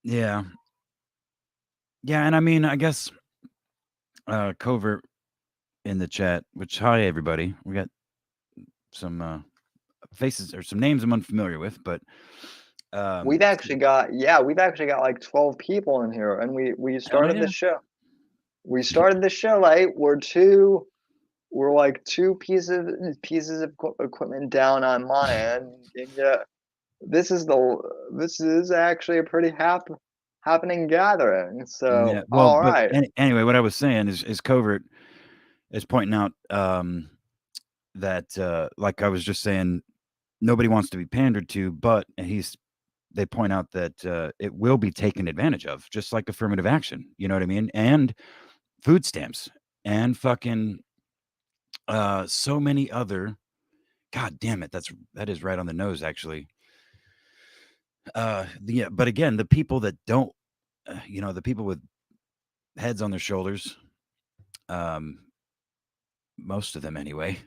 Yeah. Yeah, and I mean, I guess Covert in the chat, which, hi everybody. We got some faces or some names I'm unfamiliar with, but We've actually got like 12 people in here, and we started the show. We started the show late. We're like two pieces of equipment down on my end, and yeah, this is actually a pretty happening gathering. So yeah, well, all but right. anyway, what I was saying is Covert is pointing out that like I was just saying, nobody wants to be pandered to, but they point out that it will be taken advantage of, just like affirmative action. You know what I mean? And food stamps and fucking so many other. God damn it, that is right on the nose, actually. Yeah, but again, the people that don't, you know, the people with heads on their shoulders, most of them anyway,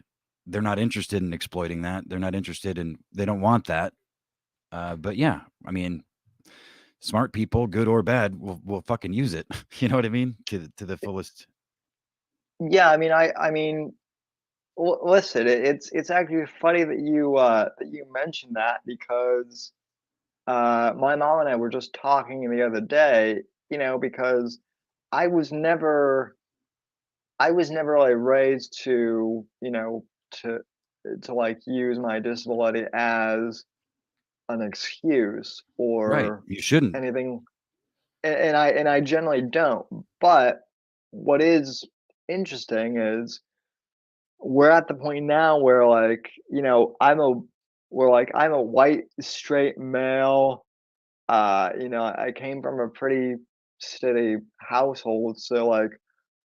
they're not interested in exploiting that. They're not interested in. They don't want that. But yeah, I mean, smart people, good or bad, will fucking use it. You know what I mean? To the fullest. Yeah, I mean, Listen, it's actually funny that you mentioned that because my mom and I were just talking the other day, because I was never I was never like raised to, to like use my disability as an excuse Right. or You shouldn't. anything, and I generally don't. But what is interesting is we're at the point now where like, I'm a white straight male. I came from a pretty steady household, so like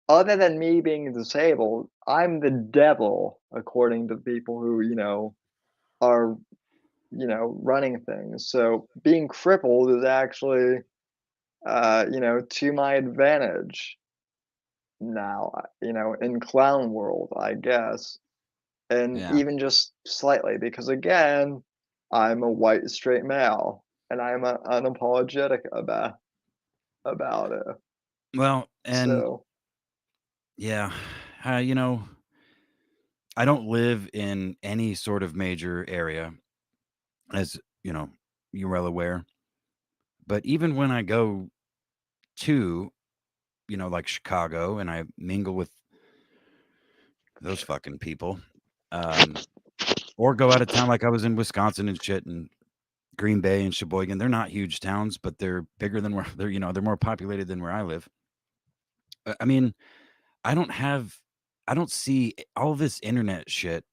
other than me being disabled, I'm the devil according to people who, are, running things. So being crippled is actually, to my advantage now, in clown world, I guess. And Yeah. even just slightly, because again, I'm a white straight male and I'm unapologetic about it. Well, and So yeah, you know, I don't live in any sort of major area, as you're well aware. But even when I go to, like Chicago, and I mingle with those fucking people, um, or go out of town, like I was in Wisconsin and shit, and Green Bay and Sheboygan. They're not huge towns, but they're bigger than where they're more populated than where I live. I mean, I don't have, I don't see all this internet shit.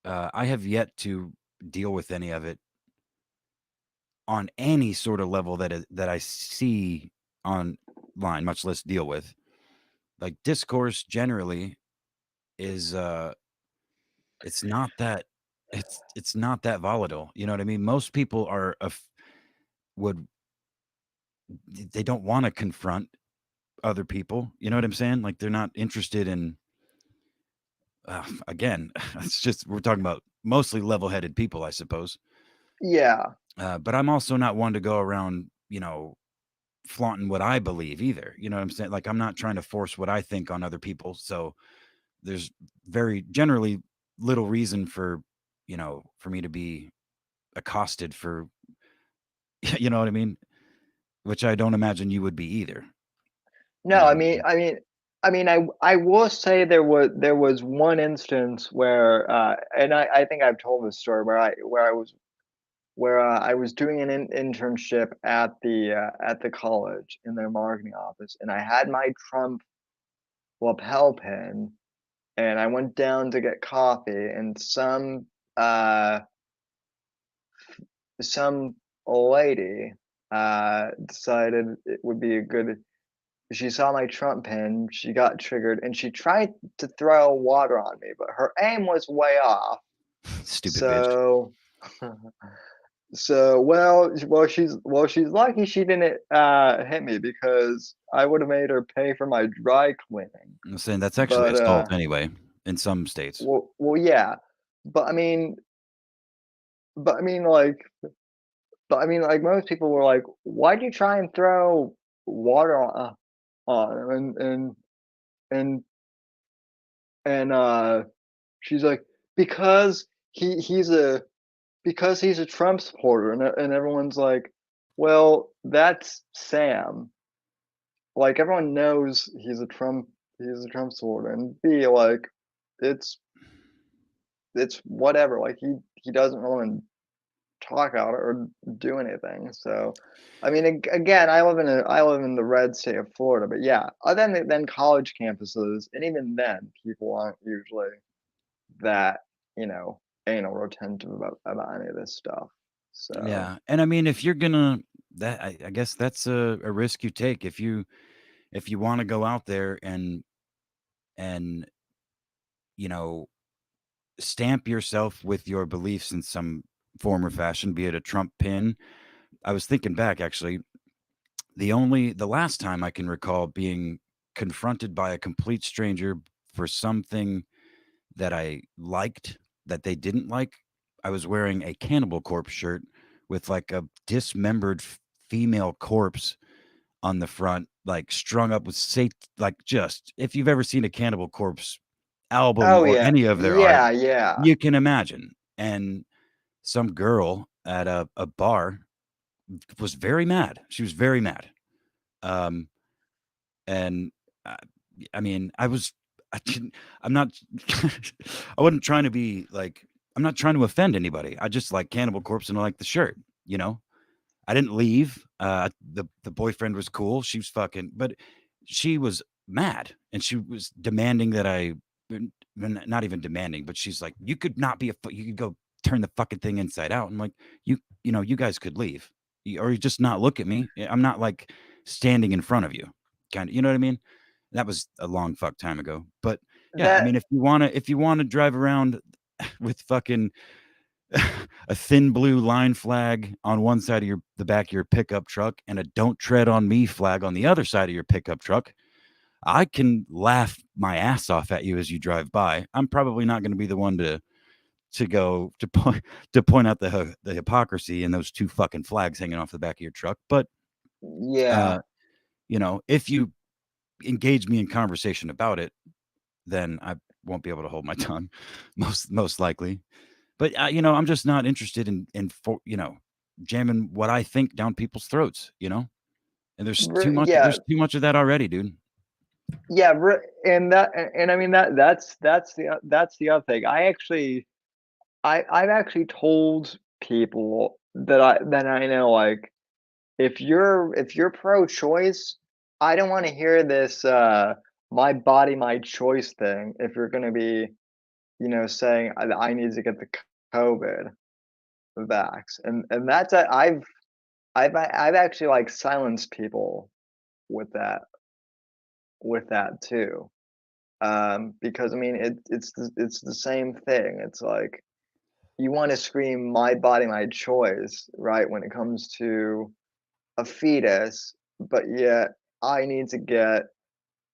I have yet to deal with any of it on any sort of level that I see online, much less deal with. Like discourse generally is it's not that it's not that volatile. You know what I mean? Most people are would they don't want to confront other people. You know what I'm saying? Like they're not interested in again, it's just we're talking about mostly level-headed people, I suppose. yeah. But I'm also not one to go around, flaunting what I believe either. You know what I'm saying? Like I'm not trying to force what I think on other people. So there's very generally little reason for me to be accosted for, you know what I mean? Which I don't imagine you would be either. You No, know I what I mean, mean? I mean, I mean, I will say there was one instance where, and I think I've told this story where I was doing an internship at the college in their marketing office, and I had my Trump lapel pin, and I went down to get coffee, and uh some lady decided it would be a good. She saw my Trump pin, she got triggered, and she tried to throw water on me, but her aim was way off. Stupid bitch. So, she's lucky she didn't hit me because I would have made her pay for my dry cleaning. I'm saying that's actually But assault anyway in some states. yeah, but but I mean, like, but I mean, most people were like, "Why'd you try and throw water on him?" And and she's like, "Because he's a Trump supporter," and everyone's like, "Well, that's Sam." Like everyone knows he's a Trump supporter, and B, like, it's it's whatever. Like he doesn't really talk out or do anything. So, I mean, again, I live in the red state of Florida, but yeah, other than college campuses, and even then, people aren't usually that, anal retentive about any of this stuff. So Yeah, and I mean, if you're gonna that I guess that's a risk you take if you want to go out there and you know stamp yourself with your beliefs in some form or fashion, be it a Trump pin. I was thinking back actually, the last time I can recall being confronted by a complete stranger for something that I liked that they didn't like. I was wearing a Cannibal Corpse shirt with like a dismembered female corpse on the front, like strung up with like just if you've ever seen a Cannibal Corpse album Oh or yeah, any of their art, yeah. you can imagine. And some girl at a bar was very mad. She was very mad. Um, and uh, I mean, I didn't, I'm not, I wasn't trying to be like, I'm not trying to offend anybody. I just like Cannibal Corpse and I like the shirt, you know? I didn't leave. The boyfriend was cool. She was fucking, but she was mad and she was demanding that not even demanding, but she's like, you could not be you could go turn the fucking thing inside out. I'm like, you know, you guys could leave or you just not look at me. I'm not like standing in front of you, kind of, you know what I mean? That was a long fuck time ago. But yeah, I That mean, if you want to drive around with fucking a thin blue line flag on one side of the back of your pickup truck and a "Don't tread on me" flag on the other side of your pickup truck, I can laugh my ass off at you as you drive by. I'm probably not going to be the one to go to point out the hypocrisy in those two fucking flags hanging off the back of your truck. But yeah. you know, if you engage me in conversation about it, then I won't be able to hold my tongue, most likely. But you know, I'm just not interested you know, jamming what I think down people's throats. You know, and there's too much. Yeah, There's too much of that already, dude. yeah, and I mean that's the other thing. I've actually told people that I know, like, if you're pro-choice, I don't want to hear this my body, my choice thing. If you're going to be, saying I need to get the COVID vax, and that's I've actually like silenced people with that too. Because I mean it's the same thing. It's like you want to scream my body, my choice, right? When it comes to a fetus, but yet I need to get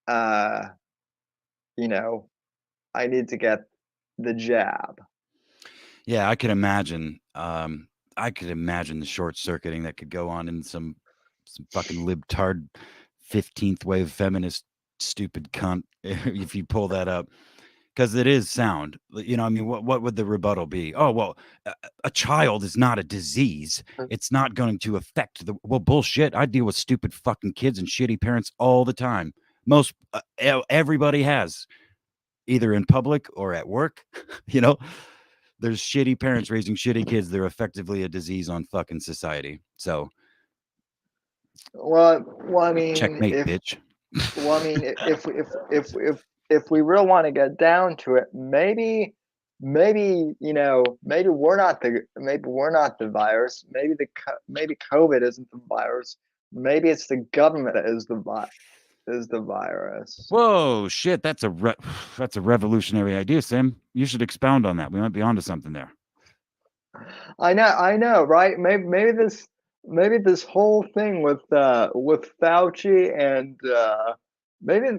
uh you know, I need to get the jab. Yeah, I could imagine. I could imagine the short circuiting that could go on in some fucking libtard 15th wave feminist stupid cunt if you pull that up. Because it is sound. You know, I mean, what would the rebuttal be? Oh, well, a child is not a disease. It's not going to affect the. Well, bullshit. I deal with stupid fucking kids and shitty parents all the time. Most everybody has, either in public or at work. You know, there's shitty parents raising shitty kids. They're effectively a disease on fucking society. So Well, I mean, checkmate, bitch. if we really want to get down to it, maybe maybe we're not the virus. Maybe COVID isn't the virus. Maybe it's the government that is the virus. Whoa, shit! That's a revolutionary idea, Sam. You should expound on that. We might be onto something there. I know, right? Maybe this whole thing with Fauci and maybe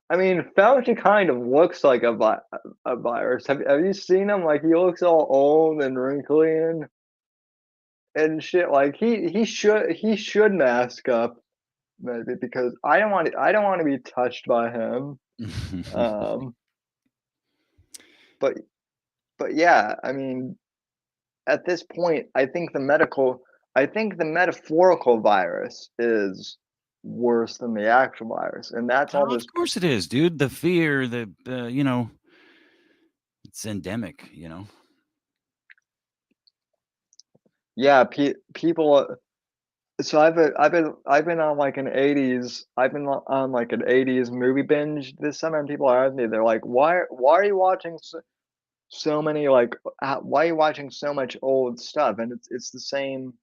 I mean Fauci kind of looks like a virus. Have you seen him? Like he looks all old and wrinkly and shit. Like he should mask up maybe because I don't want to be touched by him. Um, but yeah, I mean at this point, I think the metaphorical virus is worse than the actual virus, and that's all Oh, of this. course it is, dude. The fear, you know, it's endemic. You know. Yeah, people. So I've been on like an '80s. I've been on like an '80s movie binge this summer, and people ask me, they're like, why are you watching so many like why are you watching so much old stuff? And it's the same,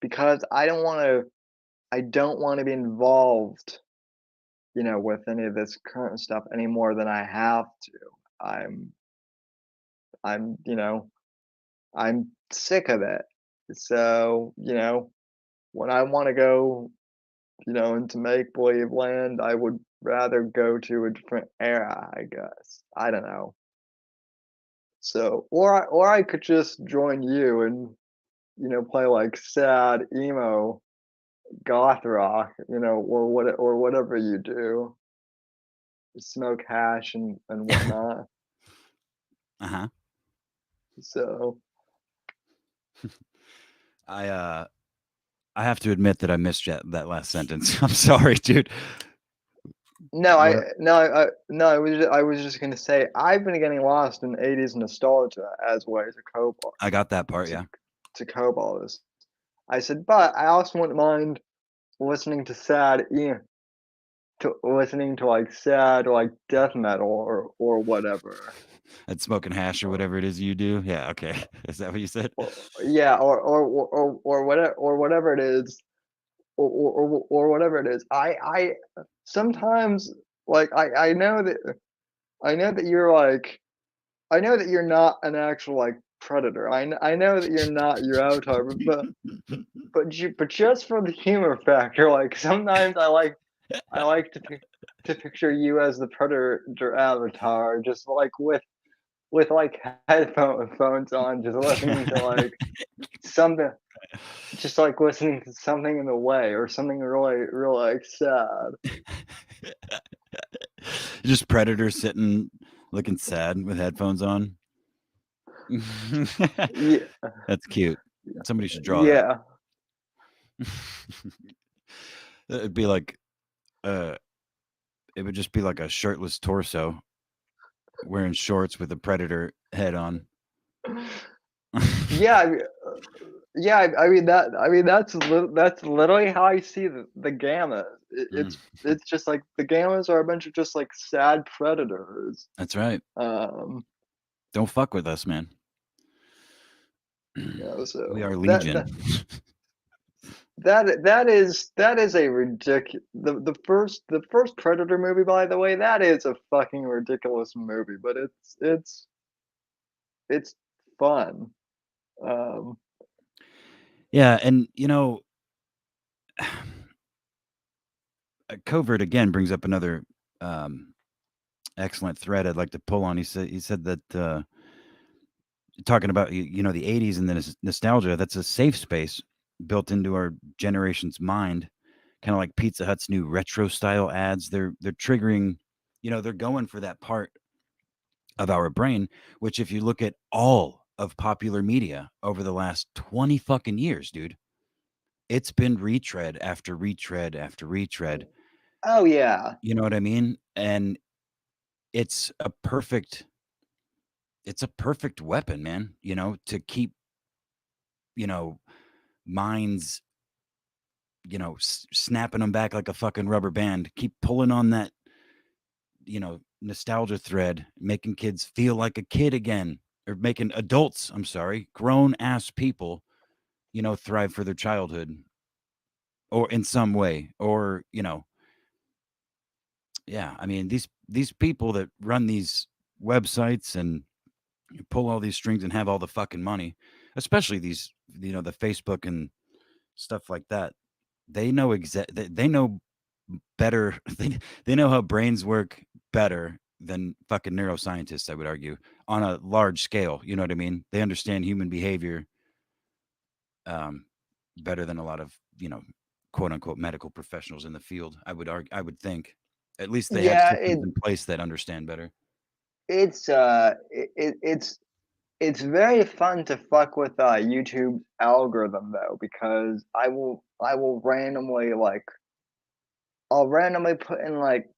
because I don't want to be involved with any of this current stuff any more than I have to. I'm I'm, I'm sick of it. So, when I want to go, into make believe land, I would rather go to a different era, I guess. I don't know. So, or I could just join you and, play like sad emo goth rock, or whatever you do. smoke hash and whatnot. Uh-huh. So I have to admit that I missed that last sentence. I'm sorry, dude. no, What- I was just gonna say I've been getting lost in 80s nostalgia as ways to cope I got that part, yeah. to cope all this. I said, but I also wouldn't mind listening to listening to like sad like death metal or whatever. And smoking hash or whatever it is you do. Yeah, okay. Is that what you said? Yeah, or whatever it is, or whatever it is. I sometimes like I know that you're like I know that you're not an actual like predator. I know that you're not your avatar, but just for the humor factor, like sometimes I like to picture you as the predator avatar, just like with like headphones on, just listening to like something, just like listening to something in the way or something really like sad. Just predator sitting looking sad with headphones on. Yeah, That's cute. Somebody should draw that. yeah. It'd be like it would just be like a shirtless torso wearing shorts with a predator head on. Yeah, I mean that's literally how I see the gamma. It's just like the gammas are a bunch of just like sad predators. That's right. Um, Don't fuck with us, man. so We are legion. That is a ridiculous. The first Predator movie, by the way, that is a fucking ridiculous movie, but it's fun. Yeah, and Covert again brings up another excellent thread I'd like to pull on. He said that talking about the 80s and the nostalgia, that's a safe space built into our generation's mind, kind of like Pizza Hut's new retro style ads. They're triggering, they're going for that part of our brain, which if you look at all of popular media over the last 20 fucking years, dude, it's been retread after retread after retread. Oh yeah. You know what I mean? And it's a perfect weapon, man, to keep, minds, snapping them back like a fucking rubber band, keep pulling on that, nostalgia thread, making kids feel like a kid again, or making adults, I'm sorry, grown ass people, thrive for their childhood or in some way, or, yeah, I mean, these people that run these websites and pull all these strings and have all the fucking money, especially these, the Facebook and stuff like that. They know they know better. They know how brains work better than fucking neuroscientists, I would argue, on a large scale. You know what I mean? They understand human behavior better than a lot of, quote unquote medical professionals in the field. I would think. At least they have systems in place that understand better. It's it's very fun to fuck with YouTube algorithm though, because I'll randomly put in like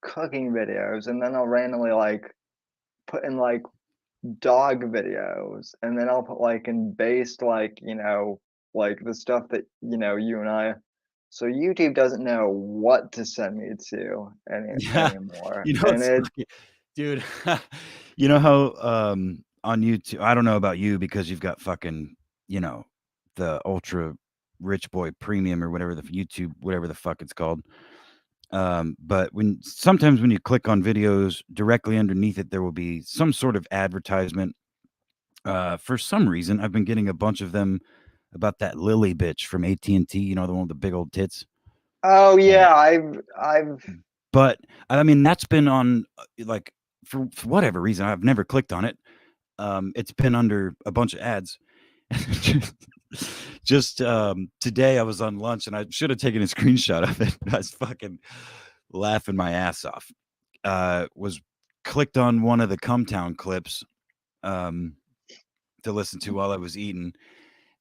cooking videos, and then I'll randomly like put in like dog videos, and then I'll put like in based like like the stuff that you and I. So YouTube doesn't know what to send me to anymore, and it. Dude, you know how on YouTube, I don't know about you because you've got fucking, the ultra rich boy premium or whatever the YouTube, whatever the fuck it's called. But sometimes when you click on videos, directly underneath it, there will be some sort of advertisement. For some reason, I've been getting a bunch of them about that Lily bitch from AT&T, the one with the big old tits. Oh yeah, I've. But I mean, that's been on like for whatever reason, I've never clicked on it. It's been under a bunch of ads. Just today, I was on lunch and I should have taken a screenshot of it. I was fucking laughing my ass off. was clicked on one of the Cumtown clips to listen to while I was eating,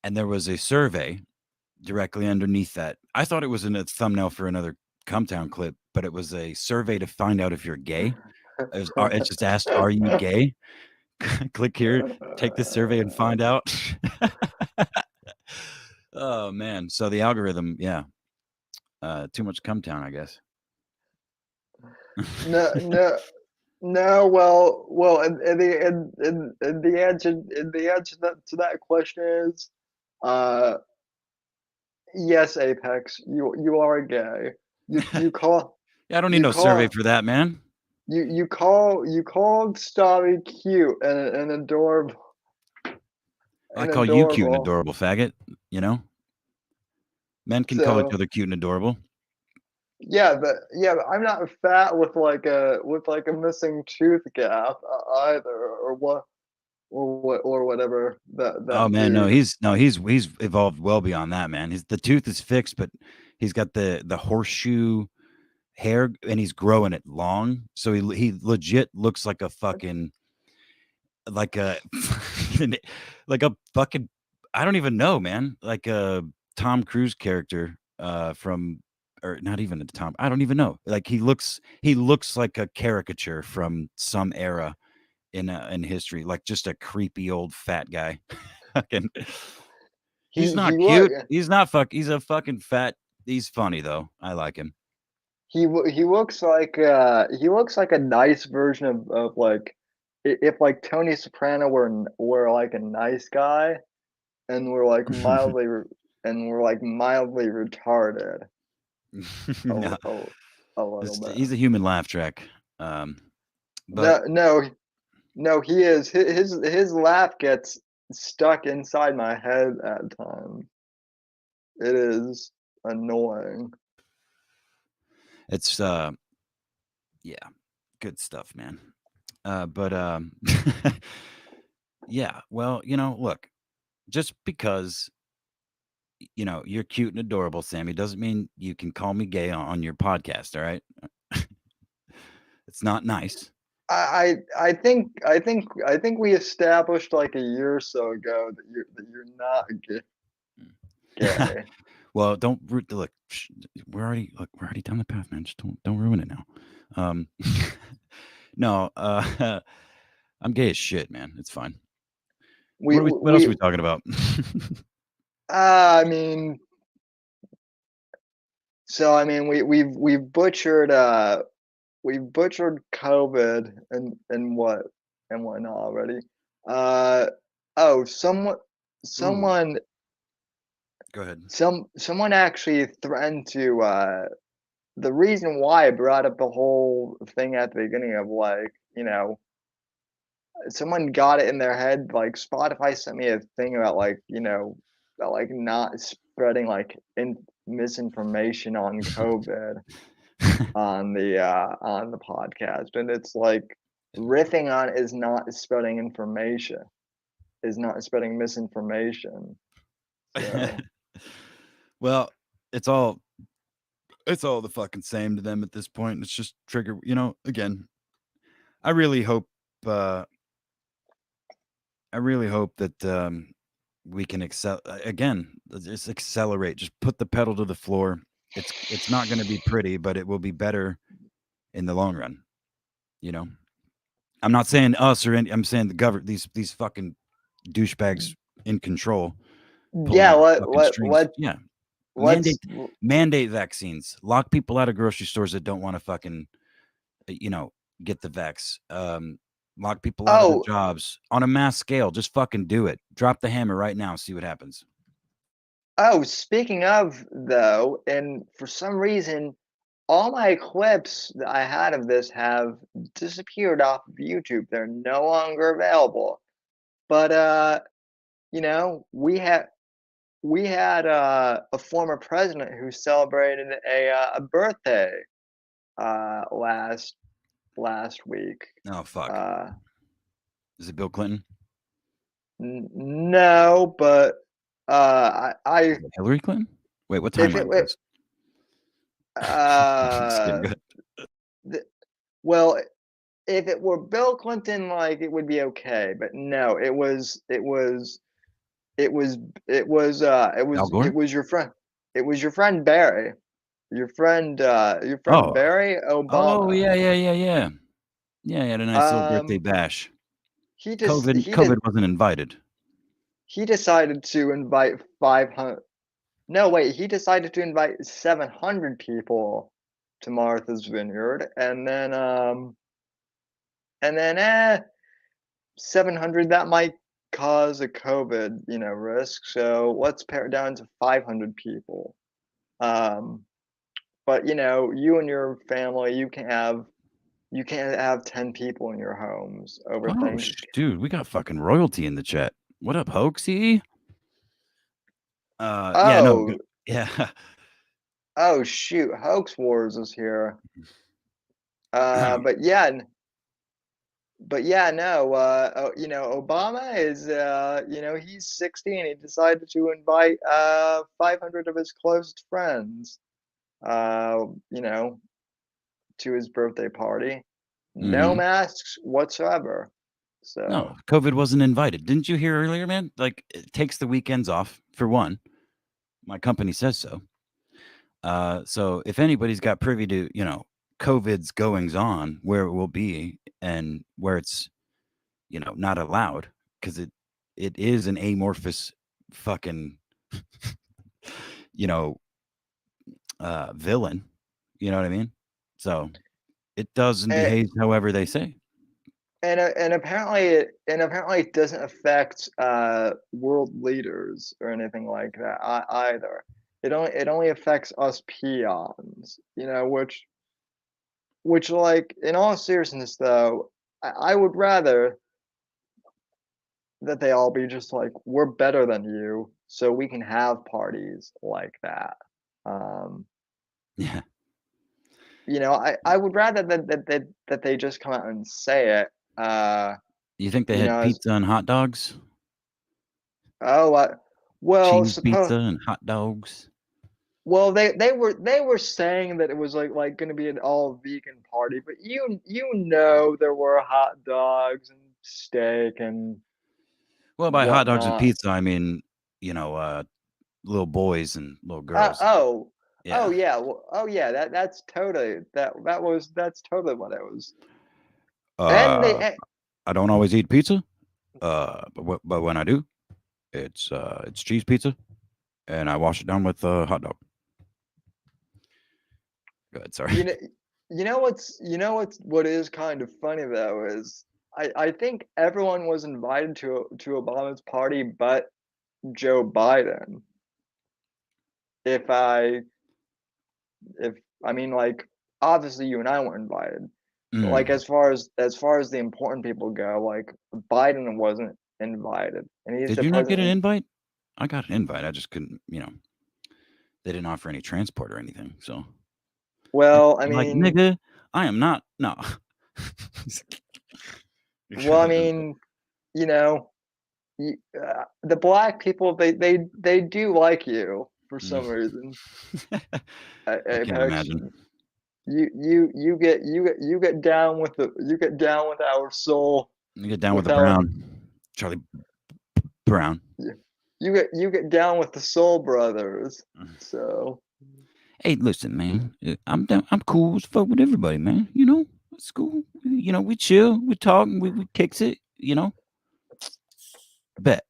and there was a survey directly underneath that. I thought it was in a thumbnail for another Cumtown clip, but it was a survey to find out if you're gay. It just asked, "Are you gay?" Click here, take this survey, and find out. Oh man! So the algorithm, yeah, too much Cumtown, I guess. No. Well, and the answer to that question is, yes, Apex, you are gay. You call Yeah, I don't need you no survey call for that, man. you called Stabby cute and adorable. I And call you cute and adorable. adorable, faggot. You know, men can call each So other cute and adorable. yeah, but I'm not fat with like a missing tooth gap either, or whatever Oh that man, no, dude. he's evolved well beyond that, man. The tooth is fixed, but he's got the horseshoe hair, and he's growing it long, so he legit looks like a fucking like a like a fucking, I don't even know, man, like a Tom Cruise character from, or not even a Tom, I don't even know. Like he looks like a caricature from some era in history, like just a creepy old fat guy. Fucking, he's not He cute. look He's not he's a fucking fat. He's funny though. I like him. he looks like a nice version of like, if like Tony Soprano were like a nice guy, and we're like mildly retarded No, a little bit. he's a human laugh track. Um, but No, he is. His laugh gets stuck inside my head at times. It is annoying. it's yeah, good stuff, man. But yeah, well, look, just because you're cute and adorable, Sammy, doesn't mean you can call me gay on your podcast. All right, it's not nice. I think we established like a year or so ago that you're not gay. Well, don't look. We're already down the path, man. Just don't ruin it now. No, I'm gay as shit, man. It's fine. What else are we talking about? I mean, so I mean we've butchered COVID and whatnot already. Oh, someone Go ahead. someone actually threatened to the reason why I brought up the whole thing at the beginning of like, someone got it in their head, like Spotify sent me a thing about like, about like not spreading like misinformation on COVID on the podcast. And it's like riffing on is not spreading information, is not spreading misinformation. So Well, it's all the fucking same to them at this point. It's just trigger, again, I really hope that we can just accelerate, just put the pedal to the floor. It's not going to be pretty, but it will be better in the long run. I'm not saying us or I'm saying the government, these fucking douchebags in control. yeah, Mandate vaccines. Lock people out of grocery stores that don't want to fucking, get the vax. Lock people out of their jobs on a mass scale. Just fucking do it. Drop the hammer right now. See what happens. Oh, speaking of though, and for some reason, all my clips that I had of this have disappeared off of YouTube. They're no longer available. But we had a former president who celebrated a birthday last week. Oh fuck! Is it Bill Clinton? No, but I Hillary Clinton. Wait, what timeline is this? uh, Well, if it were Bill Clinton, like it would be okay, but no, it was Al Gore? it was your friend Barry, your friend Oh. Barry Oh, Obama. yeah. Yeah, he had a nice little birthday bash. He COVID wasn't invited. he decided to invite 500. No, wait, he decided to invite 700 people to Martha's Vineyard, and then 700, that might cause a COVID, risk. So let's pare it down to 500 people. But you and your family, you can't have 10 people in your homes over Oh, things. dude, we got fucking royalty in the chat. What up, Hoaxy? Yeah, no, Oh, yeah. oh shoot, Hoax Wars is here. But yeah, no, Obama is, he's 60 and he decided to invite 500 of his closest friends, you know, to his birthday party. No Mhm. masks whatsoever. So No, COVID wasn't invited. Didn't you hear earlier, man? Like, it takes the weekends off, for one. My company says so. So if anybody's got privy to, COVID's goings on, where it will be and where it's, not allowed, because it is an amorphous fucking, you know, villain. You know what I mean? So it does and and, behaves however they say. and apparently it doesn't affect world leaders or anything like that either. It only affects us peons, which like in all seriousness though, I would rather that they all be just like, we're better than you, so we can have parties like that. Yeah. I would rather that they just come out and say it. You think they You had know, as pizza and hot dogs? oh, well, Cheese pizza and hot dogs? well, they were saying that it was like going to be an all vegan party, but there were hot dogs and steak and Well, by hot dogs and whatnot. pizza, I mean, little boys and little girls. Oh Yeah. yeah, that's totally that's totally what it was. And Uh, I don't always eat pizza. But when I do, it's cheese pizza, and I wash it down with a hot dog. Good, sorry. What is kind of funny though is I think everyone was invited to Obama's party but Joe Biden. If I mean, like, obviously you and I weren't invited. But like Mm. as far as the important people go, like Biden wasn't invited, and he's Did the you not get an president. invite? I got an invite. I just couldn't. They didn't offer any transport or anything. So Well, I I'm like, mean, nigga, I am not. No. well, I mean, you know, the black people they do like you for some reason. I can't Apex, imagine. you get down with our soul. You get down with With the our Brown, Charlie Brown. you get down with the Soul Brothers. So Hey, listen, man. I'm down. I'm cool as fuck with everybody, man. It's cool. We chill, we talk, we kicks it. Bet.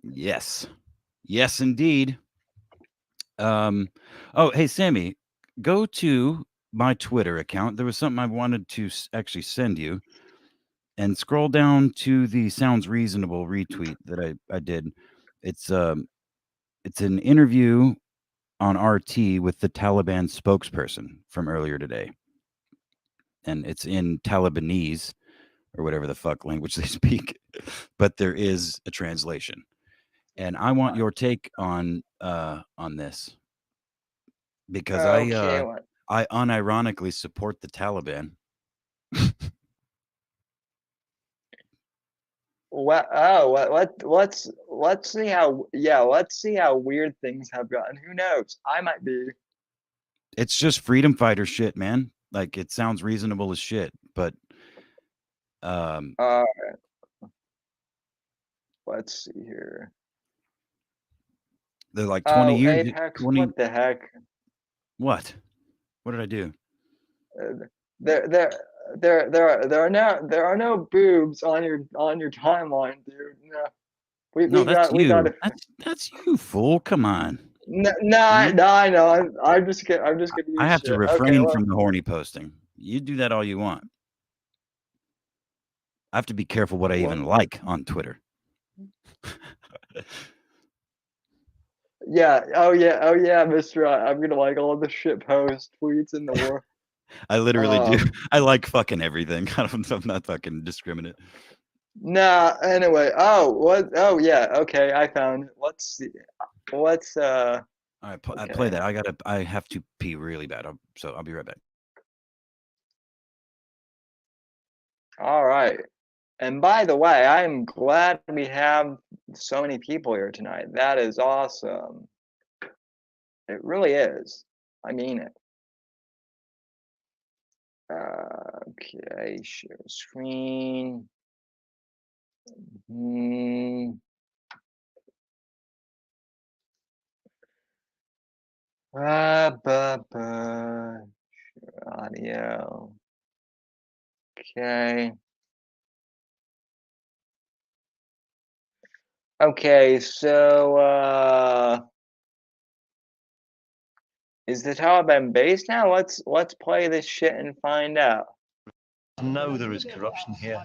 Yes, yes, indeed. Oh, hey, Sammy, go to my Twitter account. There was something I wanted to actually send you, and scroll down to the sounds reasonable retweet that I did. It's an interview on RT with the Taliban spokesperson from earlier today. And it's in Talibanese or whatever the fuck language they speak, but there is a translation. And I want your take on this because okay, I unironically support the Taliban. Let's see how weird things have gotten. Who knows? I might be It's just freedom fighter shit, man. Like it sounds reasonable as shit, but Let's see here. they're like 20 Oh, years. Apex, 20. what the heck? What? What did I do? There are no boobs on your timeline, dude. No, we No, that's we got you. to. That's you, fool. Come on. No, Mhm. I know. I'm just getting I used have to to it. Okay, refrain well, from the horny posting. You do that all you want. I have to be careful what I even like on Twitter. yeah. Oh yeah, Mister. I'm gonna like all the shit post tweets in the world. I literally do. I like fucking everything. I'm not fucking discriminate. Nah. Anyway. Oh, what? Oh yeah. Okay, I found it. Let's see. What's All right, I play okay. that. I have to pee really bad. So I'll be right back. All right. And by the way, I'm glad we have so many people here tonight. That is awesome. It really is. I mean it. Okay, share screen. Share audio. Okay. Okay, so is the Taliban based now? Let's play this shit and find out. Know there is corruption here.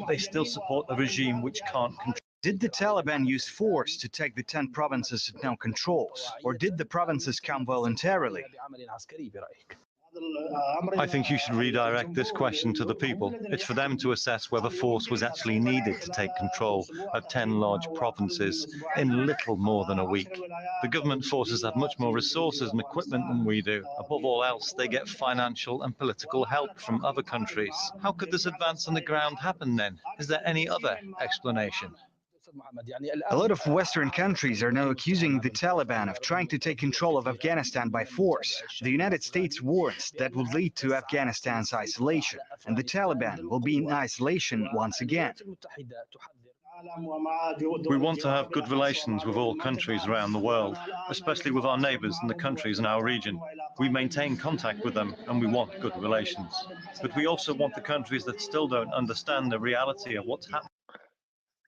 They still support a regime which can't control. Did the Taliban use force to take the 10 provinces it now controls, or did the provinces come voluntarily? I think you should redirect this question to the people. It's for them to assess whether force was actually needed to take control of 10 large provinces in little more than a week. The government forces have much more resources and equipment than we do. Above all else, they get financial and political help from other countries. How could this advance on the ground happen then? Is there any other explanation? A lot of Western countries are now accusing the Taliban of trying to take control of Afghanistan by force. The United States warns that would lead to Afghanistan's isolation, and the Taliban will be in isolation once again. We want to have good relations with all countries around the world, especially with our neighbors and the countries in our region. We maintain contact with them and we want good relations. But we also want the countries that still don't understand the reality of what's happening.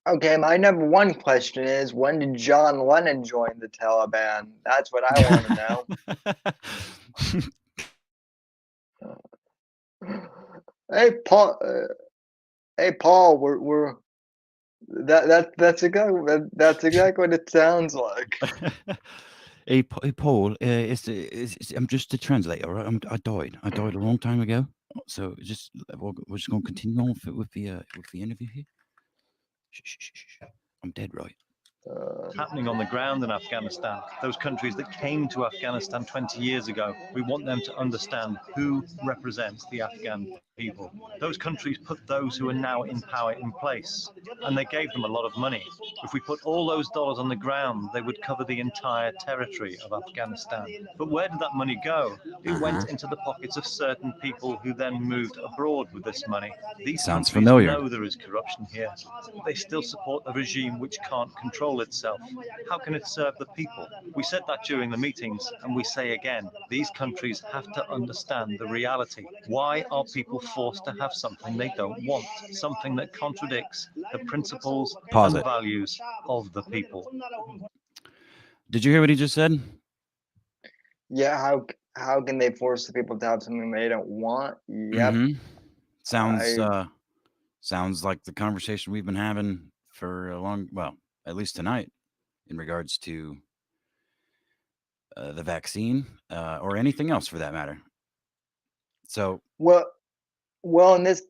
Okay, my number one question is, when did John Lennon join the Taliban? That's what I want to know. Hey Paul, we're that's exactly what it sounds like. Hey, Paul, I'm just a translator. Right? I died a long time ago. So we're just going to continue on with the interview here. Shh. I'm dead, right? Happening on the ground in Afghanistan, those countries that came to Afghanistan 20 years ago, we want them to understand who represents the Afghan people. Those countries put those who are now in power in place, and they gave them a lot of money. If we put all those dollars on the ground, they would cover the entire territory of Afghanistan. But where did that money go? It went into the pockets of certain people who then moved abroad with this money. These Sounds countries familiar. know there is corruption here. They still support a regime which can't control itself. How can it serve the people? We said that during the meetings, and we say again, these countries have to understand the reality. Why are people forced to have something they don't want, something that contradicts the principles and values of the people? Did you hear what he just said? Yeah, how can they force the people to have something they don't want? Yep. Sounds like the conversation we've been having for a long, well, at least tonight, in regards to the vaccine or anything else for that matter. So well, and this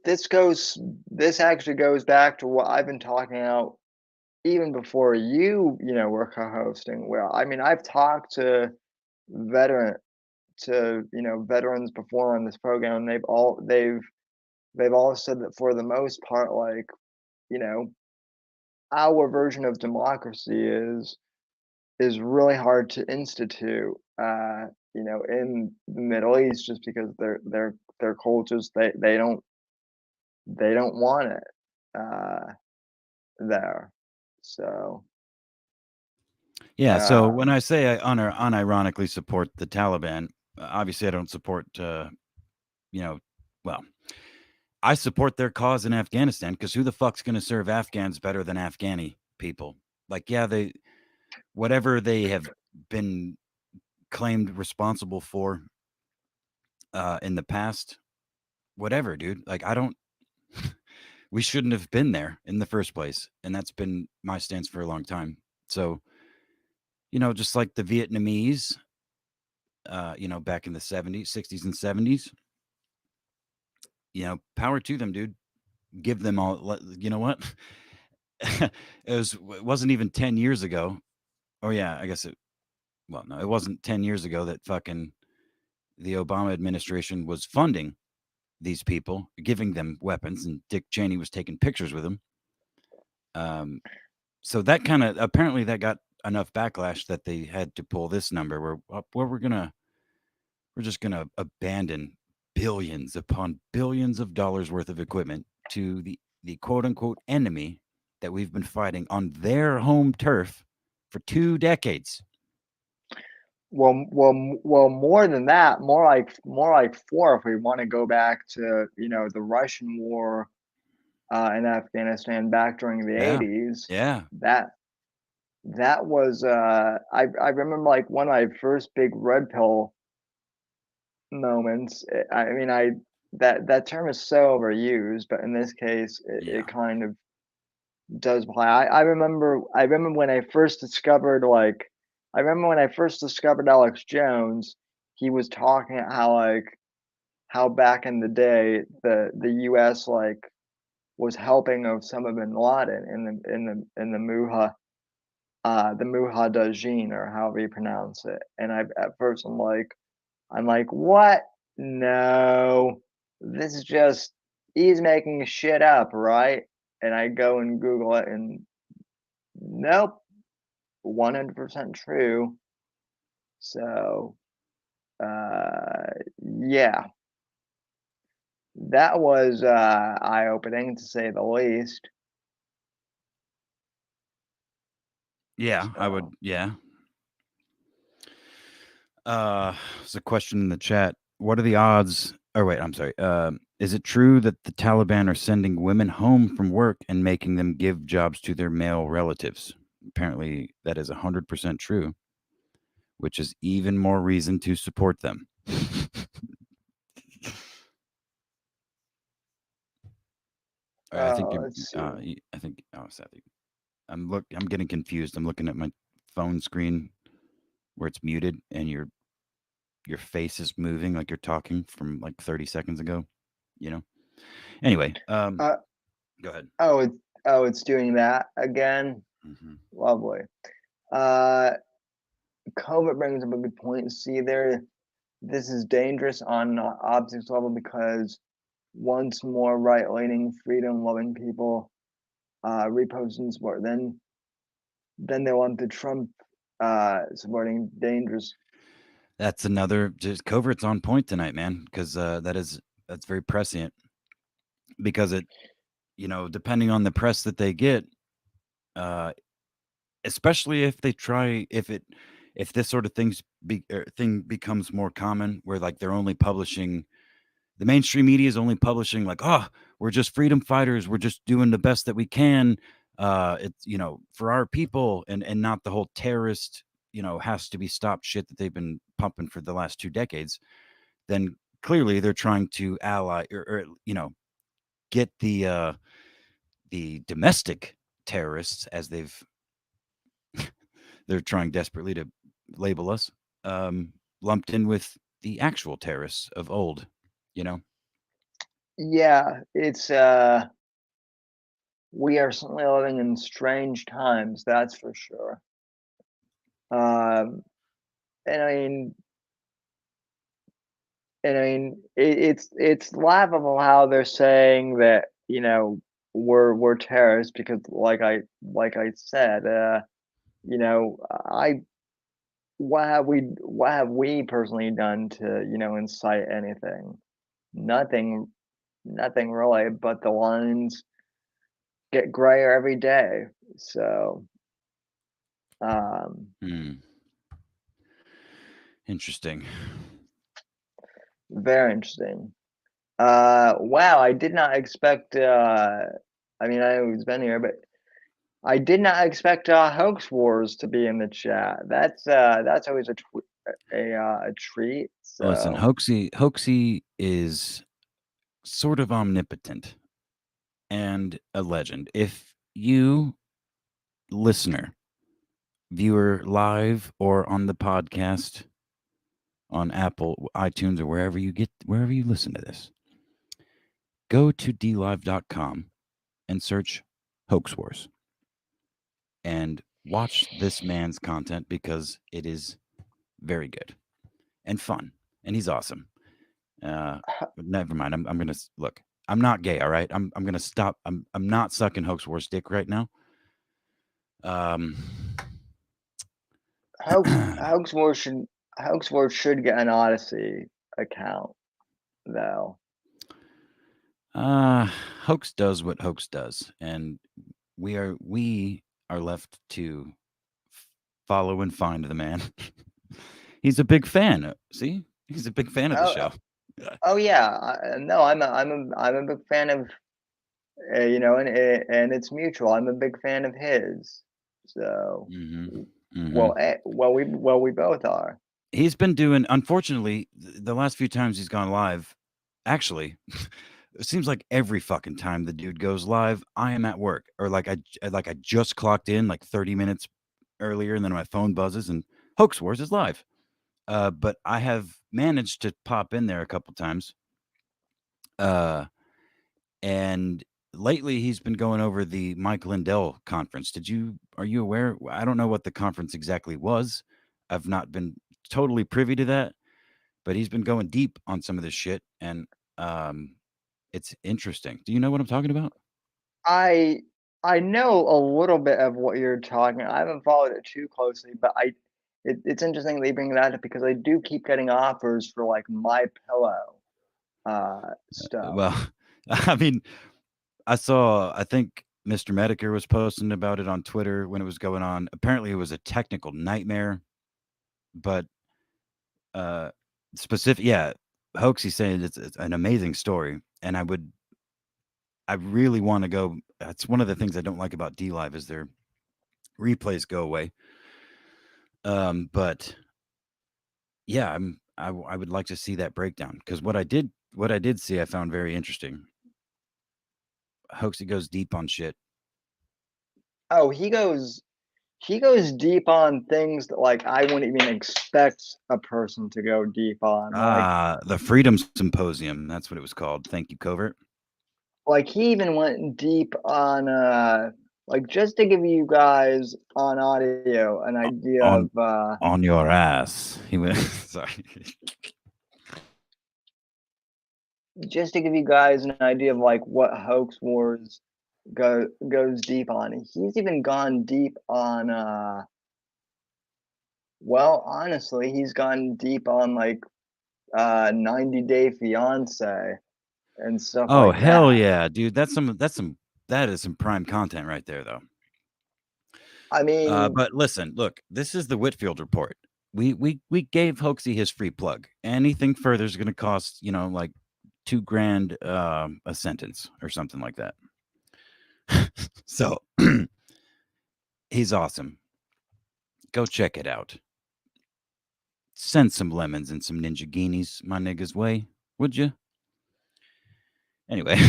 actually goes back to what I've been talking about even before you were co-hosting. Well, I mean, I've talked to veterans before on this program, and they've all said that for the most part, like, our version of democracy is really hard to institute. in the Middle East, just because their cultures, they don't want it there. So Yeah. So when I say I unironically support the Taliban, obviously I don't support, well, I support their cause in Afghanistan, because who the fuck's going to serve Afghans better than Afghani people? Like, yeah, whatever they have been claimed responsible for in the past, whatever, dude. Like, we shouldn't have been there in the first place. And that's been my stance for a long time. So, just like the Vietnamese, back in the 70s, 60s, and 70s, power to them, dude. Give them all, you know what? It wasn't even 10 years ago. Oh, yeah, I guess no, it wasn't 10 years ago that fucking the Obama administration was funding these people, giving them weapons, and Dick Cheney was taking pictures with them. So that kind of, apparently that got enough backlash that they had to pull this number where we're just gonna abandon billions upon billions of dollars worth of equipment to the quote unquote enemy that we've been fighting on their home turf for 2 decades. well, more than that, more like 4 if we want to go back to the Russian war in Afghanistan back during the Yeah. 80s. Yeah. That was I remember like one of my first big red pill moments. I mean, that term is so overused, but in this case, Yeah. it kind of does apply. I remember when I first discovered Alex Jones. He was talking how back in the day the U.S. was helping Osama bin Laden in the Mujahideen, or however you pronounce it. And at first I'm like, what? No, this is just, he's making shit up, right? And I go and Google it, and nope, 100% true. So, yeah, that was eye-opening, to say the least. Yeah, I would. Yeah. There's a question in the chat. What are the odds? Or wait, I'm sorry. Is it true that the Taliban are sending women home from work and making them give jobs to their male relatives? Apparently, that is 100% true, which is even more reason to support them. All right, I think Let's see. I think. Oh, Seth, I'm getting confused. I'm looking at my phone screen where it's muted, and your face is moving like you're talking from like 30 seconds ago. Anyway, go ahead. It's doing that again. Mm-hmm. Lovely. COVID brings up a good point. See, this is dangerous on an optics level, because once more right-leaning, freedom-loving people repost and support, then they want the Trump supporting dangerous. That's another, just covert's on point tonight, man, because that's very prescient, because it, depending on the press that they get, especially if they try, if this sort of thing becomes more common, where like they're only publishing, the mainstream media is only publishing like, oh, we're just freedom fighters, we're just doing the best that we can, it's for our people, and not the whole terrorist, has to be stopped shit that they've been pumping for the last 2 decades. Then clearly they're trying to ally, or get the domestic terrorists, as they're trying desperately to label us, lumped in with the actual terrorists of old. Yeah, it's we are certainly living in strange times, that's for sure. And it's laughable how they're saying that we're terrorists, because like I said, I what have we personally done to, incite anything? Nothing really, but the lines get grayer every day. So, Interesting. very interesting. Wow, I did not expect, I mean, I know he's been here, but I did not expect Hoax Wars to be in the chat. That's always a treat. Listen, So Hoaxy is sort of omnipotent and a legend. If you, listener, viewer, live or on the podcast on Apple, iTunes, or wherever you listen to this, go to dlive.com and search Hoax Wars and watch this man's content because it is very good and fun, and he's awesome. Never mind. I'm gonna look. I'm not gay. All right. I'm gonna stop. I'm not sucking Hoax Wars dick right now. Hoax Wars should get an Odyssey account though. Hoax does what Hoax does, and we are left to follow and find the man. He's a big fan. See, he's a big fan of the show. Oh yeah, no, I'm a big fan of, and it's mutual. I'm a big fan of his. So, well, we both are. He's been doing. Unfortunately, the last few times he's gone live, actually, it seems like every fucking time the dude goes live, I am at work, or like I just clocked in like 30 minutes earlier, and then my phone buzzes and Hoax Wars is live. But I have managed to pop in there a couple times. And lately he's been going over the Mike Lindell conference. Are you aware? I don't know what the conference exactly was. I've not been totally privy to that, but he's been going deep on some of this shit, and it's interesting. Do you know what I'm talking about? I know a little bit of what you're talking. I haven't followed it too closely, but it's interesting that you bring that up because I do keep getting offers for like My Pillow stuff. Well, I mean, I think Mr. Medicare was posting about it on Twitter when it was going on. Apparently it was a technical nightmare, but specific, yeah, Hoaxy's saying it's an amazing story, and I really want to go. That's one of the things I don't like about D Live is their replays go away. But yeah, I would like to see that breakdown because what I did see I found very interesting. Hoaxy goes deep on shit. Oh, he goes deep on things that like I wouldn't even expect a person to go deep on. The Freedom Symposium, that's what it was called. Thank you, Covert. Like he even went deep on like just to give you guys on audio an idea of on your ass. He went sorry. Just to give you guys an idea of like what Hoax Wars goes deep on. He's even gone deep on well, honestly, he's gone deep on like 90 Day Fiance and stuff Oh, like hell that. yeah, dude. That is some prime content right there though. I mean, but listen, look, this is the Whitfield report. We gave Hoaxy his free plug. Anything further is going to cost, like $2,000 a sentence or something like that. So he's awesome. Go check it out. Send some lemons and some ninja guineas my nigga's way, would you? Anyway,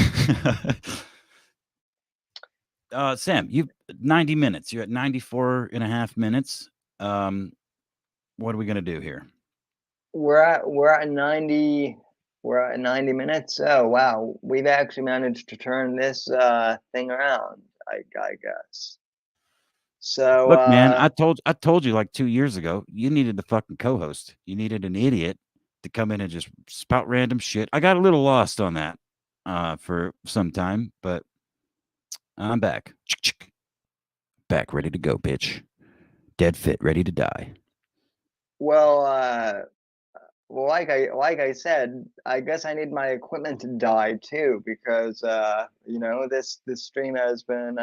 Sam, you've 90 minutes. You're at 94 and a half minutes. What are we gonna do here? We're at 90 minutes. Oh wow, we've actually managed to turn this thing around, I guess. So look, man, I told you like 2 years ago, you needed a fucking co-host. You needed an idiot to come in and just spout random shit. I got a little lost on that for some time, but I'm back. Back ready to go, bitch. Dead fit, ready to die. Well, like I said, I guess I need my equipment to die too because this stream has been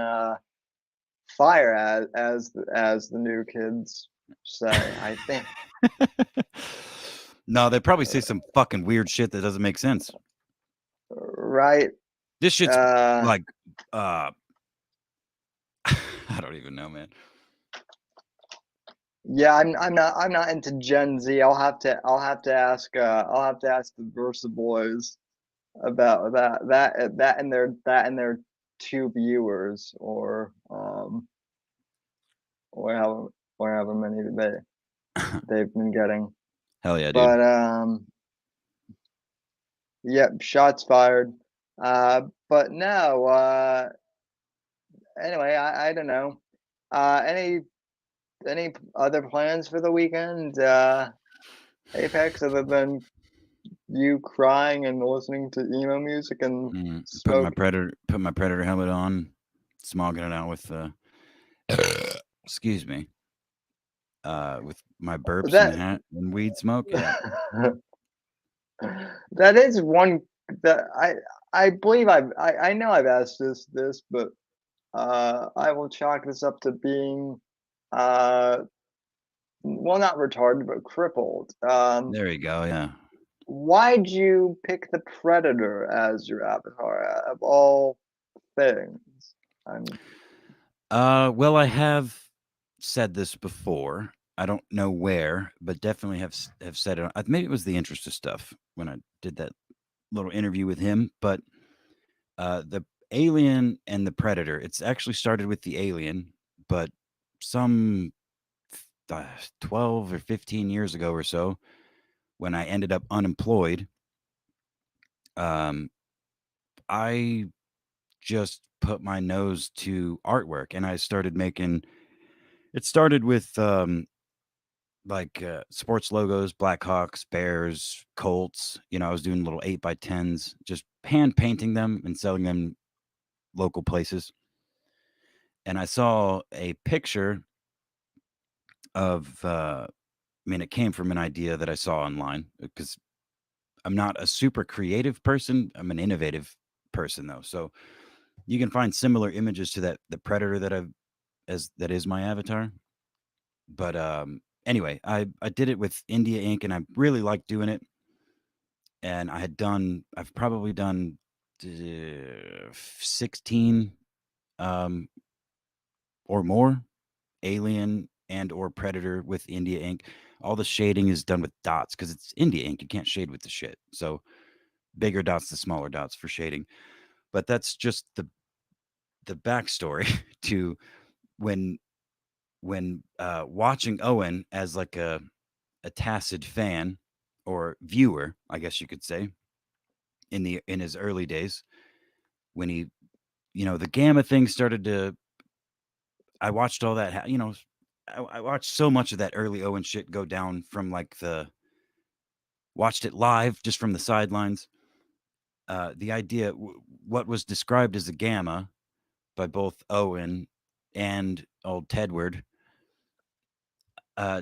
fire as the new kids say. I think. No, they probably say some fucking weird shit that doesn't make sense. Right. This shit's like I don't even know, man. Yeah, I'm not into Gen Z. I'll have to ask the Versa boys about that and their two viewers or however many they've been getting. Hell yeah, dude. But yep, shots fired. But no, anyway, I don't know. Any other plans for the weekend, Apex, other than you crying and listening to emo music and put my smoke? predator helmet on, smogging it out with excuse me, with my burps and hat and weed smoke. Yeah. That is one that I believe I know I've asked this, but I will chalk this up to being well, not retarded, but crippled. There you go. Yeah. Why'd you pick the Predator as your avatar of all things? Well, I have said this before. I don't know where, but definitely have said it. Maybe it was the Interest of Stuff when I did that little interview with him. But the Alien and the Predator. It's actually started with the Alien, but some 12 or 15 years ago or so, when I ended up unemployed, I just put my nose to artwork and I started making. It started with like sports logos, Blackhawks, Bears, Colts. I was doing little 8x10s, just hand painting them and selling them local places. And I saw a picture of it came from an idea that I saw online because I'm not a super creative person. I'm an innovative person though. So you can find similar images to the Predator that is my avatar. But anyway, I did it with India Ink and I really liked doing it. And I've probably done 16 or more Alien and or Predator with India Ink. All the shading is done with dots because it's India Ink. You can't shade with the shit. So bigger dots to smaller dots for shading. But that's just the backstory to when watching Owen as like a tacit fan or viewer, I guess you could say, in his early days when he, the gamma thing started to. I watched all that. I watched so much of that early Owen shit go down from watched it live just from the sidelines. The idea, what was described as a gamma by both Owen and old Tedward,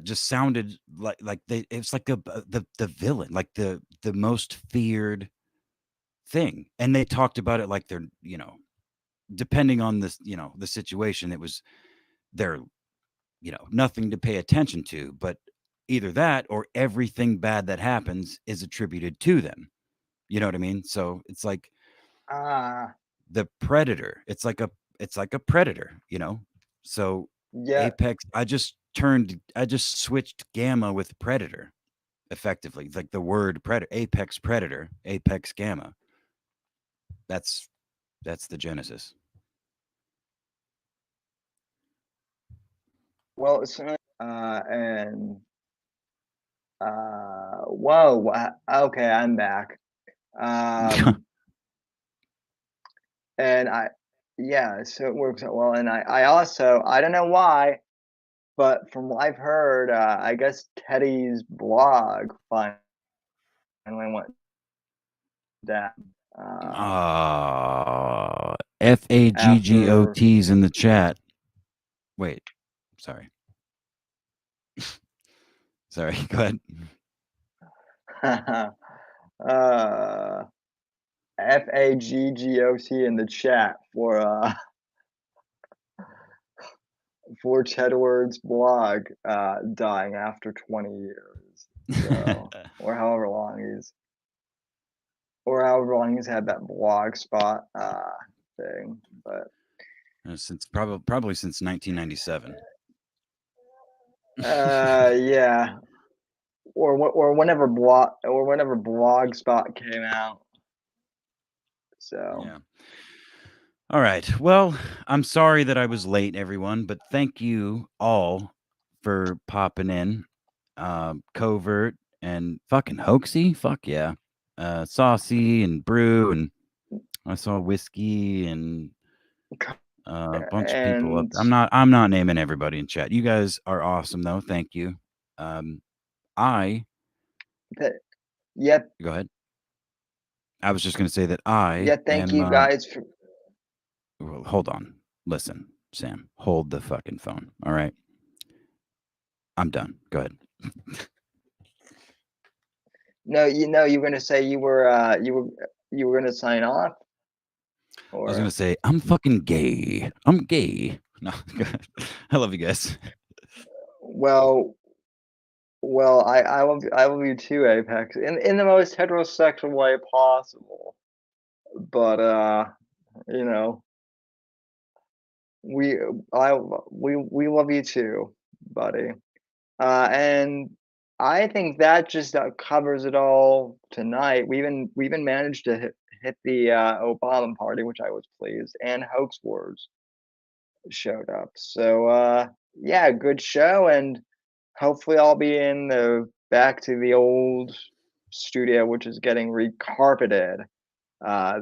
just sounded like it's like the villain, like the most feared thing. And they talked about it like they're, depending on this, the situation, it was they're, nothing to pay attention to, but either that or everything bad that happens is attributed to them. You know what I mean? So it's like the Predator. It's like a predator, So Yeah. Apex, I just switched gamma with Predator effectively. Like the word predator, Apex Predator, Apex Gamma. That's the genesis. Well, and whoa, okay, I'm back. And so it works out well. And I also, I don't know why, but from what I've heard, I guess Teddy's blog finally went down. FAGGOT's in the chat. Wait, sorry. Sorry, go ahead. FAGGOT in the chat for Tedward's blog dying after 20 years. So, or however long he's had that blog spot thing. But since probably since 1997. Yeah. Or whenever Blogspot came out. So yeah. All right. Well, I'm sorry that I was late, everyone, but thank you all for popping in. Covert and fucking Hoaxy. Fuck yeah. Saucy and Brew, and I saw Whiskey and a bunch of people up. and I'm not naming everybody in chat. You guys are awesome though. Thank you. yeah, Go ahead. I was just going to say that I thank am. you guys for. Well, hold on. Listen, Sam. Hold the fucking phone. All right. I'm done. Go ahead. No, you were gonna say you were gonna sign off. I was gonna say I'm fucking gay. I'm gay. No, I love you guys. Well, I love you too, Apex, in the most heterosexual way possible. But you know, we love you too, buddy. And I think that just covers it all tonight. We even managed to hit the Obama party, which I was pleased, and Hoax Wars showed up. So yeah, good show, and hopefully I'll be in the back to the old studio, which is getting recarpeted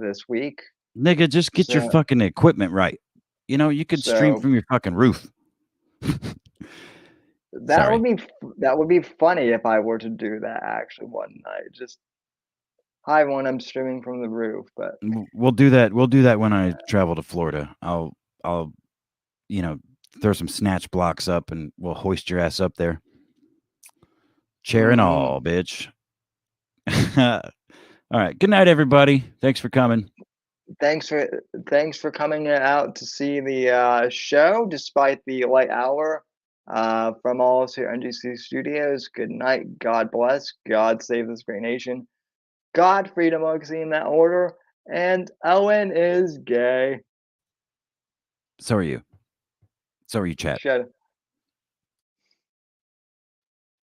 this week. Nigga, just get your So fucking equipment right. You know, you could stream so from your fucking roof. that Sorry. would be funny if I were to do that actually one night. Just hi everyone, I'm streaming from the roof, but We'll do that. We'll do that when I travel to Florida. I'll throw some snatch blocks up and we'll hoist your ass up there. Chair and all, bitch. All right. Good night, everybody. Thanks for coming. Thanks for coming out to see the show despite the late hour. From all of us here at NGC Studios, good night. God bless. God save this great nation. God, freedom, democracy in that order. And Owen is gay. So are you. So are you, chat. Shut